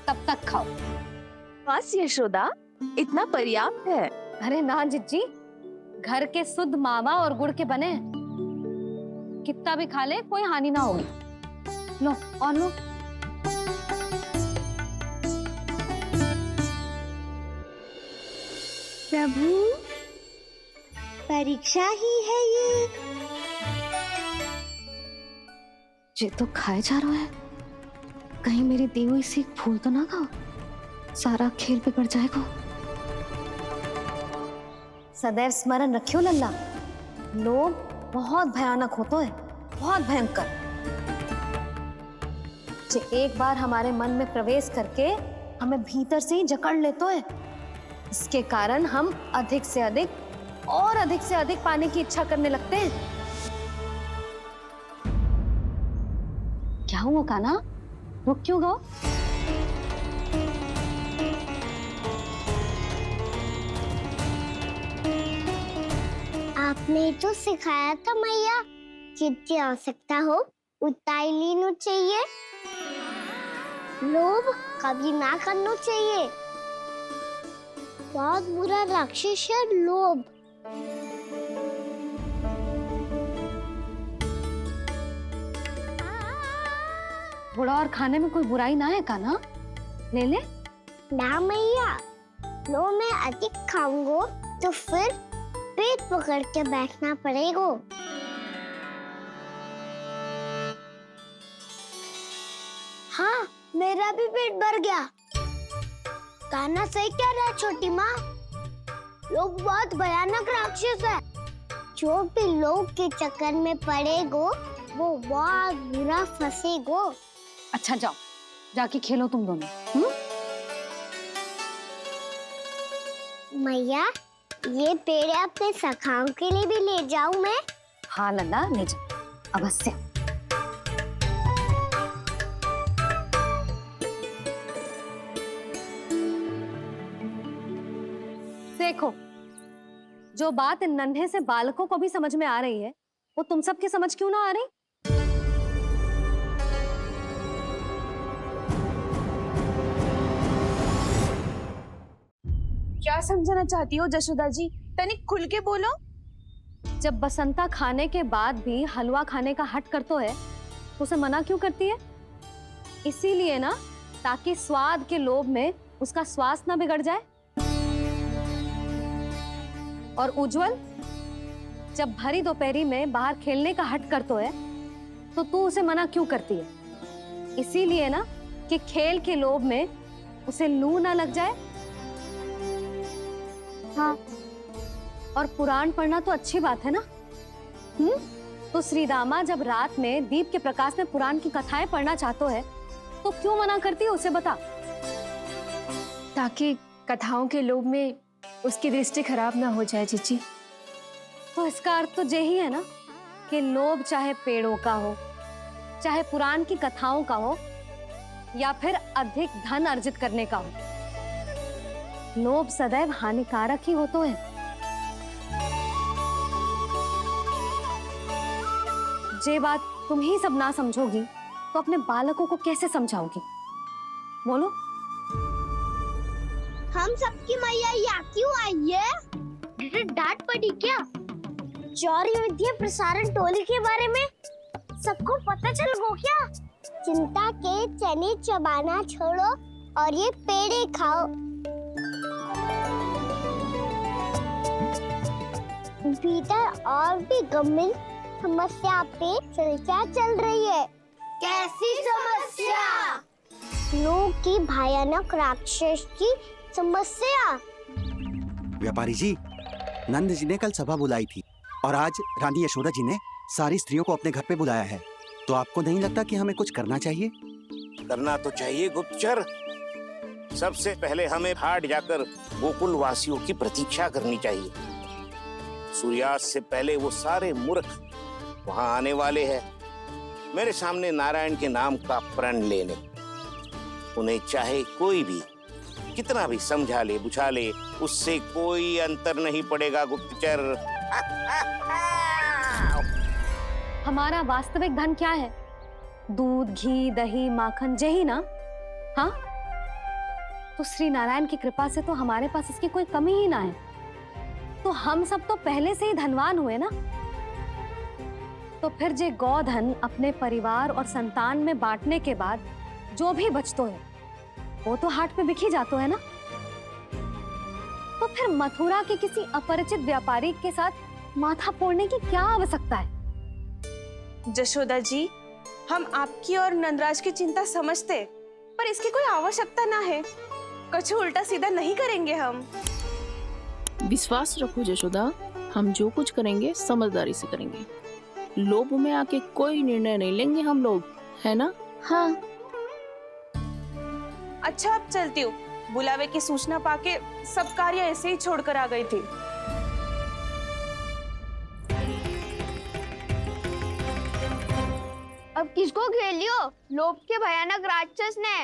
तब तक खाओ। बस यशोदा, इतना पर्याप्त है। अरे ना जिज्जी, घर के शुद्ध मावा और गुड़ के बने, कितना भी खा ले कोई हानि ना होगी। लो और लो। प्रभु, परीक्षा ही है ये तो खाए जा रहा है। कहीं मेरी दी हुई सीख फूल तो ना खाओ, सारा खेल बिगड़ जाएगा। सदैव स्मरण रखियो लल्ला, लोभ बहुत भयानक होता है, बहुत भयंकर। जो एक बार हमारे मन में प्रवेश करके हमें भीतर से ही जकड़ लेता है, इसके कारण हम अधिक से अधिक पाने की इच्छा करने लगते हैं। क्या हुआ कान्हा, रुक क्यों गए? आपने तो सिखाया था मैया, जितनी आवश्यकता हो उतना ही लेना चाहिए, लोभ कभी ना करना चाहिए। बहुत बुरा राक्षस है लोभ। थोड़ा और खाने में कोई बुराई ना है कान्हा, ले ले। ना मैया, लो मैं अधिक खाऊंगा तो फिर पेट पकड़ के बैठना पड़ेगा। हाँ, मेरा भी पेट भर गया। कान्हा सही कह रहा है छोटी माँ, लोग बहुत भयानक राक्षस है। जो भी लोग के चक्कर में पड़ेगो वो बहुत बुरा फंसेगो। अच्छा जाओ, जाके खेलो तुम दोनों। मैया, ये पेड़ अपने सखाओं के लिए भी ले जाऊं मैं? हाँ लल्ला, ले जाओ अवश्य। देखो, जो बात इन नन्हे से बालकों को भी समझ में आ रही है, वो तुम सबकी समझ क्यों ना आ रही? क्या समझाना चाहती हो जशोदा जी? तनिक खुल के बोलो। जब बसंता खाने के बाद भी हलवा खाने का हट करतो है तो उसे मना क्यों करती है? इसीलिए ना, ताकि स्वाद के लोभ में उसका स्वास्थ्य ना बिगड़ जाए। और उज्जवल, जब भरी दोपहरी में बाहर खेलने का हट करतो है तो तू उसे मना क्यों करती है? इसीलिए ना कि खेल के लोभ में उसे लू ना लग जाए। हाँ, और पुराण पढ़ना तो अच्छी बात है ना। तो श्रीदामा जब रात में दीप के प्रकाश में पुराण की कथाएं पढ़ना चाहते है तो क्यों मना करती है उसे बता? ताकि कथाओं के लोभ में उसकी दृष्टि खराब ना हो जाए जीजी। तो इसका अर्थ तो यही है ना कि लोभ चाहे पेड़ों का हो, चाहे पुराण की कथाओं का हो, या फिर अधिक धन अर्जित करने का हो, लोभ सदैव हानिकारक ही होता है। जे बात तुम ही सब ना समझोगी तो अपने बालकों को कैसे समझाओगी? बोलो। हम सबकी मैया यहाँ क्यों आई है? डांट पड़ी क्या? चौरी विद्या प्रसारण टोली के बारे में सबको पता चल गो क्या? चिंता के चने चबाना छोड़ो और ये पेड़े खाओ। भीतर और भी गंभीर समस्या पे चर्चा चल रही है। कैसी समस्या? लोग की भयानक राक्षस की समस्या। व्यापारी जी, नंद जी ने कल सभा बुलाई थी और आज रानी यशोदा जी ने सारी स्त्रियों को अपने घर पे बुलाया है। तो आपको नहीं लगता कि हमें कुछ करना चाहिए? करना तो चाहिए गुप्तचर। सबसे पहले हमें हाट जाकर गोकुल वासियों की प्रतीक्षा करनी चाहिए। सूर्यास्त से पहले वो सारे मूर्ख वहां आने वाले हैं मेरे सामने नारायण के नाम का प्रण लेने। उन्हें चाहे कोई भी कितना भी समझा ले बुझा ले, उससे कोई अंतर नहीं पड़ेगा गुप्तचर। हमारा वास्तविक धन क्या है? दूध, घी, दही, माखन, यही ना? हाँ, तो श्री नारायण की कृपा से तो हमारे पास इसकी कोई कमी ही ना है। तो हम सब तो पहले से ही धनवान हुए ना। तो फिर जे गोधन अपने परिवार और संतान में बांटने के बाद जो भी बचतो है वो तो हाट पे बिखी जातो है ना। तो फिर मथुरा के किसी अपरिचित व्यापारी के साथ माथा फोड़ने की क्या आवश्यकता है? जशोदा जी, हम आपकी और नंदराज की चिंता समझते, पर इसकी कोई आवश्यकता ना है। कुछ उल्टा सीधा नहीं करेंगे हम। विश्वास रखो जशोदा, हम जो कुछ करेंगे समझदारी से करेंगे। लोभ में आके कोई निर्णय नहीं लेंगे हम लोग, है ना? हाँ। अच्छा, अब चलती हूँ। बुलावे की सूचना पाके सब कार्य ऐसे ही छोड़कर आ गई थी। अब किसको घेर लियो? लोभ के भयानक राक्षस ने।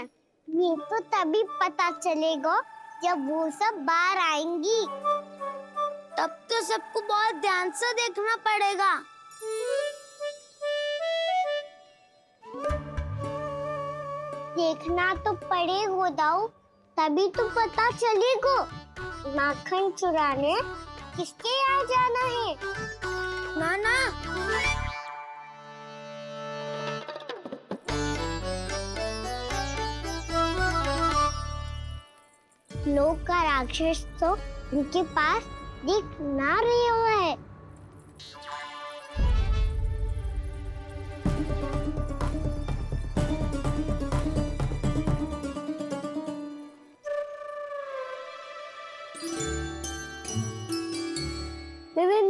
ये तो तभी पता चलेगा जब वो सब बाहर आएंगी। तब तो सबको बहुत ध्यान से देखना पड़ेगा। देखना तो पड़ेगा दाऊ, तभी तो पता चलेगा माखन चुराने किसके यहाँ जाना है। नाना, लोग का राक्षस तो उनके पास दिख ना रहे हुआ है।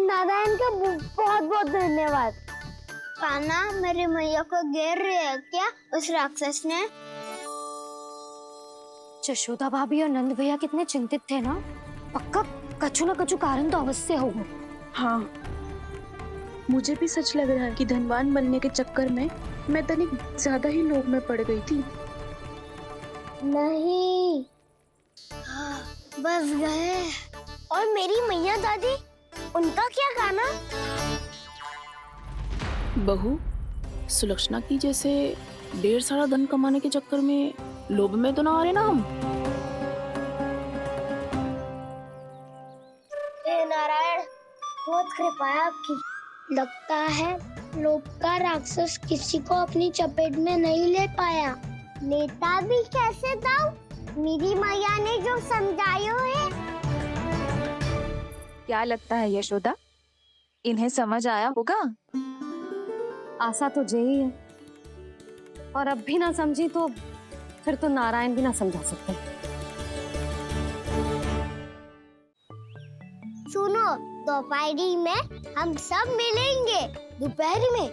नारायण का बहुत बहुत धन्यवाद। कान्हा, मेरी मैया को घेर रहे है क्या उस राक्षस ने? यशोदा भाभी और नंद भैया कितने चिंतित थे ना। पक्का कछु न कछु कारण तो अवश्य होगा। हाँ, मुझे भी सच लग रहा है कि धनवान बनने के चक्कर में मैं तनिक ज्यादा ही लोभ में पड़ गई थी। नहीं, बस गए। और मेरी मैया दादी, उनका क्या गाना? बहू, सुलक्षणा की जैसे ढेर सारा धन कमाने के चक्कर में लोभ में तो ना आ रहे ना हम। हे नारायण, बहुत कृपा है आपकी। लगता है लोभ का राक्षस किसी को अपनी चपेट में नहीं ले पाया। लेता भी कैसे दाऊ? मेरी मैया ने जो समझायो है। क्या लगता है यशोदा, इन्हें समझ आया होगा? आशा तो यही है, और अब भी ना समझी तो फिर तो नारायण भी ना समझा सकते। सुनो, दोपहरी में हम सब मिलेंगे। दोपहरी में?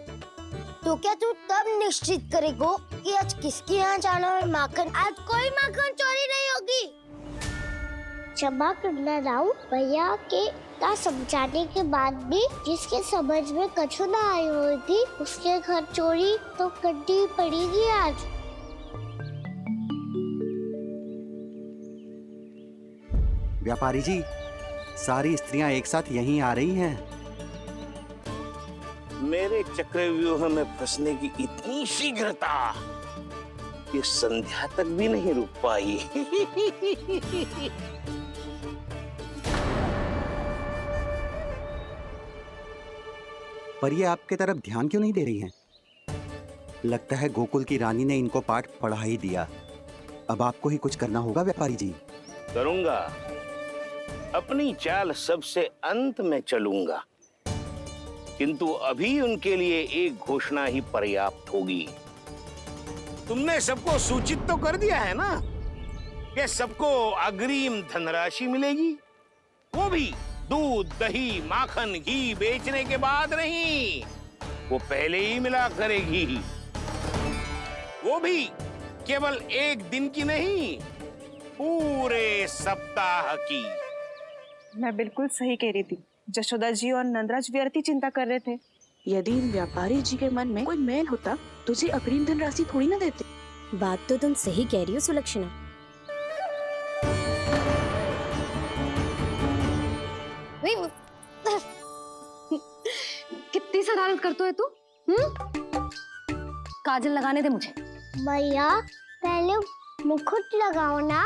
तो क्या तू तब निश्चित करेगा कि आज किसके यहाँ जाना है माखन? आज कोई माखन चोरी नहीं होगी। क्षमा करना राव, भैया के का समझाने के बाद भी जिसके समझ में कछु ना आई हुई थी उसके घर चोरी तो करनी पड़ेगी आज। व्यापारी जी, सारी स्त्रियां एक साथ यहीं आ रही हैं। मेरे चक्रव्यूह में फंसने की इतनी शीघ्रता कि संध्या तक भी नहीं रुक पाई। पर ये आपके तरफ ध्यान क्यों नहीं दे रही हैं? लगता है गोकुल की रानी ने इनको पाठ पढ़ा ही दिया। अब आपको ही कुछ करना होगा व्यापारी जी। करूंगा, अपनी चाल सबसे अंत में चलूंगा, किंतु अभी उनके लिए एक घोषणा ही पर्याप्त होगी। तुमने सबको सूचित तो कर दिया है ना कि सबको अग्रिम धनराशि मिलेगी, वो भी दूध, दही, माखन, घी बेचने के बाद नहीं, वो पहले ही मिला करेगी। वो भी केवल एक दिन की नहीं, पूरे सप्ताह की। मैं बिल्कुल सही कह रही थी। जशोदा जी और नंदराज व्यर्थ ही चिंता कर रहे थे। यदि इन व्यापारी जी के मन में कोई मैल होता तुझे अग्रिम धन राशि थोड़ी ना देते। बात तो तुम सही कह रही हो सुलक्षणा। कितनी शरारत करते है तू? काजल लगाने दे मुझे। भैया पहले मुकुट लगाओ ना।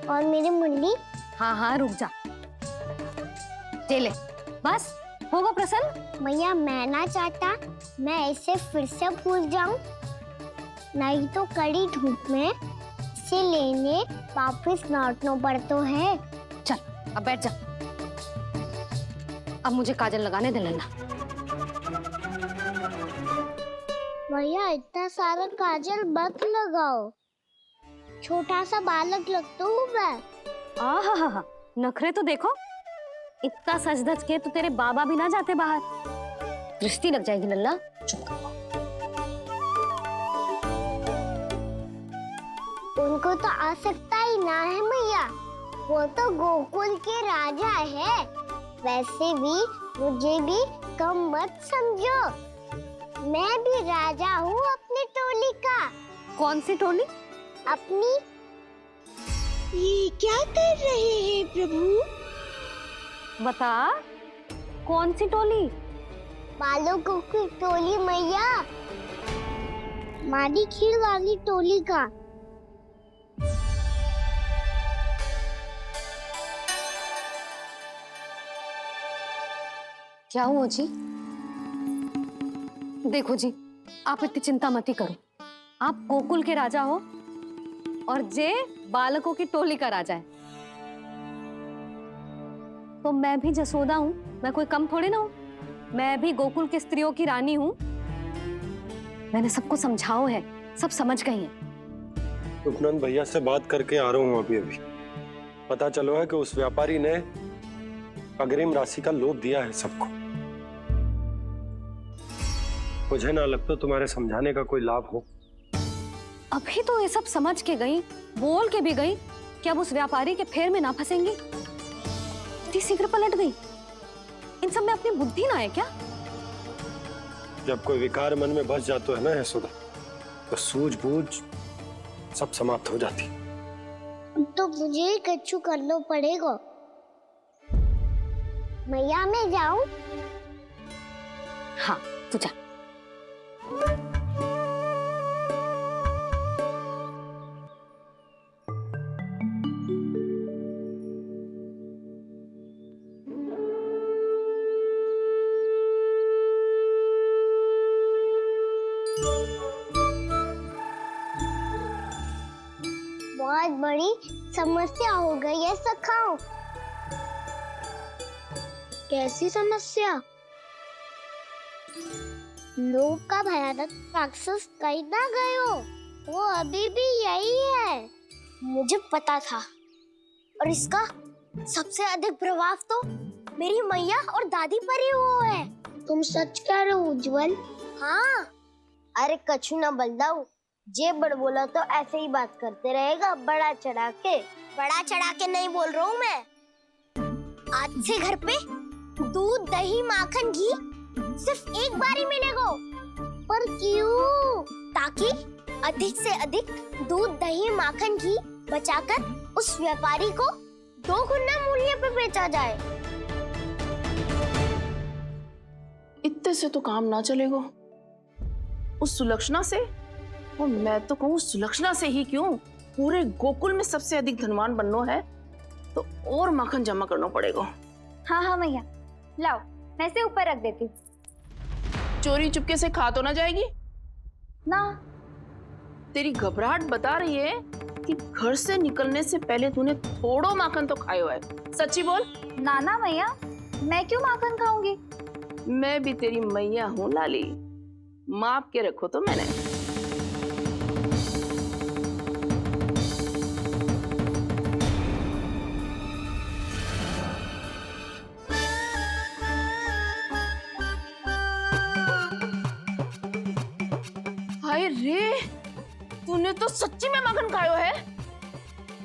और मेरी मुन्नी? हाँ हाँ रुक जा। चले बस होगा प्रसन्न। भैया मैं ना चाहता मैं इसे फिर से भूल जाऊं, नहीं तो कड़ी धूप में इसे लेने वापस लौटना पड़ता है। चल अब बैठ जा। अब मुझे काजल लगाने दे लेना। भैया इतना सारा काजल मत लगाओ, छोटा सा बालक लगता हूँ मैं। आहा, नखरे तो देखो। इतना सज धज के तो तेरे बाबा भी ना जाते बाहर, दृष्टि लग जाएगी लल्ला। चुप करो। उनको तो आ सकता ही ना है मैया, वो तो गोकुल के राजा है। वैसे भी मुझे भी कम मत समझो, मैं भी राजा हूँ अपनी टोली का। कौन सी टोली? अपनी। ये क्या कर रहे हैं प्रभु? बता कौन सी टोली? बालकों की टोली मैया, मारी खीर वाली टोली का। क्या हुआ जी? देखो जी, आप इतनी चिंता मत करो। आप गोकुल के राजा हो और जे बालकों की टोली का राजा है, तो मैं भी जसोदा हूँ। मैं कोई कम थोड़ी ना हूँ, मैं भी गोकुल की स्त्रियों की रानी हूँ। मैंने सबको समझाओ है, सब समझ गई हैं। उपनंद भैया से बात करके आ रहा हूँ अभी। पता चलो है कि उस व्यापारी ने अग्रिम राशि का लोभ दिया है सबको। मुझे ना लगता तुम्हारे समझाने का कोई लाभ हो। अभी तो ये सब समझ के गई, बोल के भी गई कि अब उस व्यापारी के फेर में ना फंसेंगी। इतनी शीघ्र पलट गई। इन सब में अपनी बुद्धि ना है क्या? जब कोई विकार मन में बस जाता है ना यशोदा, तो सूझबूझ सब समाप्त हो जाती। तो मुझे ही कच्चू करना पड़ेगा। मैया मैं जाऊं? हाँ तू जा। बहुत बड़ी समस्या हो गई है सखाओ। कैसी समस्या? लोभ का भयानक राक्षस कहीं ना गयो, वो अभी भी यही है। मुझे पता था, और इसका सबसे अधिक प्रभाव तो मेरी मैया और दादी पर ही हुआ है। तुम सच कह रहे हो उज्जवल? हाँ। अरे कछु ना बलदाऊ, जे बड़ बोला तो ऐसे ही बात करते रहेगा बड़ा चढ़ा के। बड़ा चढ़ा के नहीं बोल रहा हूँ मैं। आज से घर पे दूध दही माखन घी सिर्फ एक बार ही मिलेगा। पर क्यों? ताकि अधिक से अधिक दूध दही माखन घी बचाकर उस व्यापारी को 2 गुना मूल्य पे बेचा जाए। इतने से तो काम ना चलेगा। उस सुलक्षणा से, और मैं तो कहूँ सुलक्षणा से ही क्यों, पूरे गोकुल में सबसे अधिक धनवान बनना है तो और माखन जमा करना पड़ेगा। हाँ हाँ मैया, लाओ मैं इसे ऊपर रख देती हूँ। चोरी चुपके से खा तो ना जाएगी ना? तेरी घबराहट बता रही है कि घर से निकलने से पहले तूने थोड़ो माखन तो खाया है। सच्ची बोल। ना ना मैया, मैं क्यों माखन खाऊंगी? मैं भी तेरी मैया हूँ लाली, माप के रखो तो मैंने। हाय रे, तूने तो सच्ची में माखन खायो है।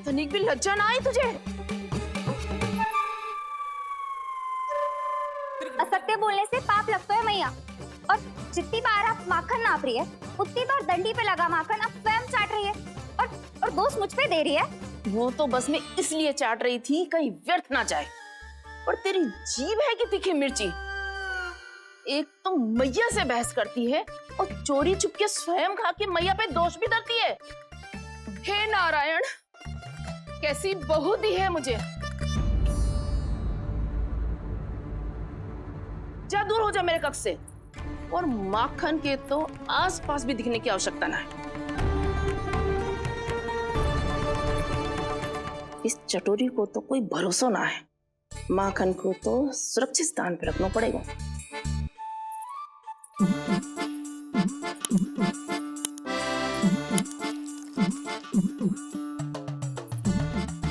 तनिक भी लज्जा ना आई तुझे? असत्य बोलने से पाप लगता है मैया, और जितनी बार आप माखन नाप रही है उतनी बार डंडी पे लगा माखन आप स्वयं चाट रही है, और दोष मुझ पे दे रही है। वो तो बस मैं इसलिए चाट रही थी कहीं व्यर्थ ना जाए। और तेरी जीभ है कि तीखी मिर्ची। एक तो मैया से बहस करती है और चोरी चुपके स्वयं खा के मैया पे दोष भी धरती है। हे नारायण, कैसी बहू दी है मुझे। जा दूर हो जा मेरे कक्ष से, और माखन के तो आसपास भी दिखने की आवश्यकता ना है। इस चटोरी को तो कोई भरोसा ना है। माखन को तो सुरक्षित स्थान पर रखना पड़ेगा।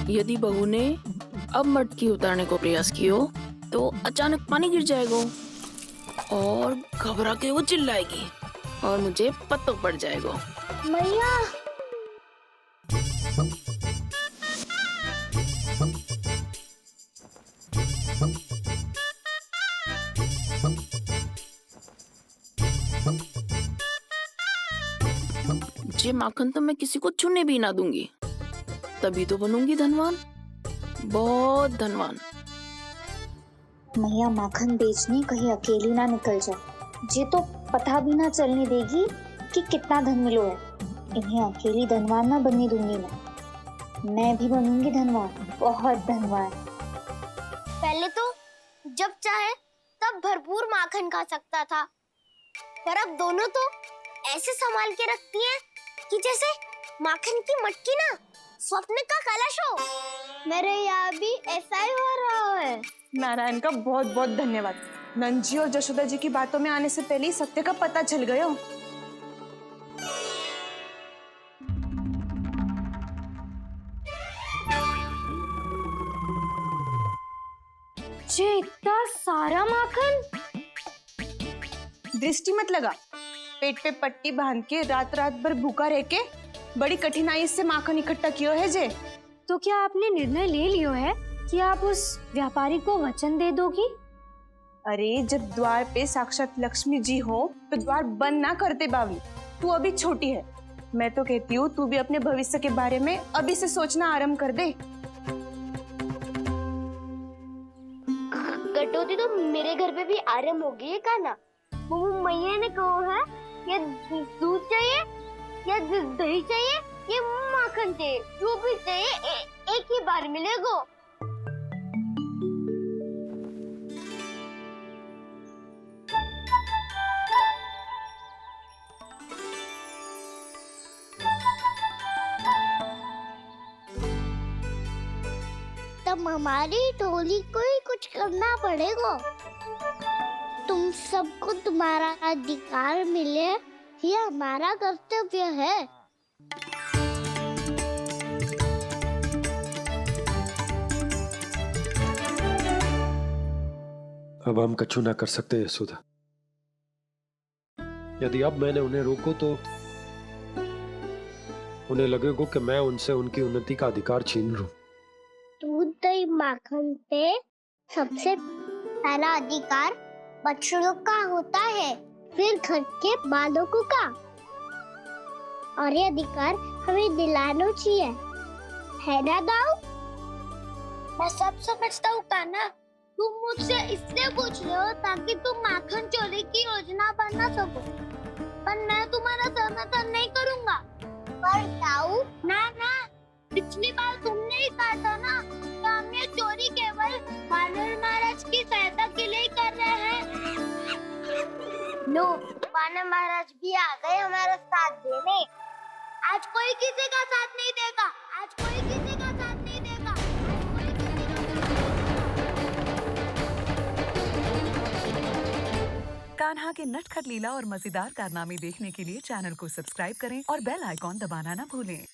यदि बहू ने अब मटकी उतारने को प्रयास किया तो अचानक पानी गिर जाएगा और घबरा के वो चिल्लाएगी और मुझे पता पड़ जाएगा। मैया ये माखन तो मैं किसी को छूने भी ना दूंगी, तभी तो बनूंगी धनवान, बहुत धनवान। मैया माखन बेचने कहीं अकेली ना निकल जाए। ये तो पता भी ना चलने देगी कि कितना धन मिलो है। इन्हें अकेली धनवान ना बनने दूंगी मैं भी बनूंगी धनवान, बहुत धनवान। पहले तो जब चाहे तब भरपूर माखन खा सकता था, पर अब दोनों तो ऐसे संभाल के रखती हैं कि जैसे माखन की मटकी ना स्वप्न का कलश हो। मेरे यहाँ भी ऐसा ही हो रहा है। नारायण का बहुत बहुत धन्यवाद। नंद जी और जशोदा जी की बातों में आने से पहले ही सत्य का पता चल गया। ये इतना सारा माखन। दृष्टि मत लगा, पेट पे पट्टी बांध के रात रात भर भूखा रह के बड़ी कठिनाई से माखन इकट्ठा किया है जे। तो क्या आपने निर्णय ले लियो है कि आप उस व्यापारी को वचन दे दोगी? अरे जब द्वार पे साक्षात लक्ष्मी जी हो तो द्वार बंद ना करते बावली। तू अभी छोटी है, मैं तो कहती हूँ तू भी अपने भविष्य के बारे में अभी से सोचना आरंभ कर दे। कटौती तो मेरे घर पे भी आरंभ हो गई है का ना। मैया ने कहा है ये दूध चाहिए या दही चाहिए ये माखन चाहिए, जो भी चाहिए एक ही बार मिलेगा। तब हमारी टोली को ही कुछ करना पड़ेगा। तुम सबको तुम्हारा अधिकार मिले, ये हमारा कर्तव्य है। अब हम कछु ना कर सकते यशोदा। यदि अब मैंने उन्हें रोको तो उन्हें लगेगा कि मैं उनसे उनकी उन्नति का अधिकार छीन लूं। दूध दही माखन पे सबसे पहला अधिकार बच्चों का होता है, फिर घर के बालकों का, और ये अधिकार हमें दिलाना चाहिए, है ना दाऊ? मैं सब समझता हूँ कान्हा, तुम मुझसे इसलिए पूछ रहे हो ताकि तुम माखन चोरी की योजना बना सको, पर मैं तुम्हारा समर्थन नहीं करूँगा। पर दाऊ ना, पिछली बार तुमने ही कहा था ना कि हम ये चोरी केवल वानर महाराज की सहायता के लिए कर रहे हैं। लो, वानर महाराज भी आ गए हमारा साथ देने। आज कोई किसी का साथ नहीं देगा, आज कोई किसी का साथ नहीं देगा। कान्हा के नटखट लीला और मजेदार कारनामे देखने के लिए चैनल को सब्सक्राइब करें और बेल आइकॉन दबाना ना भूलें।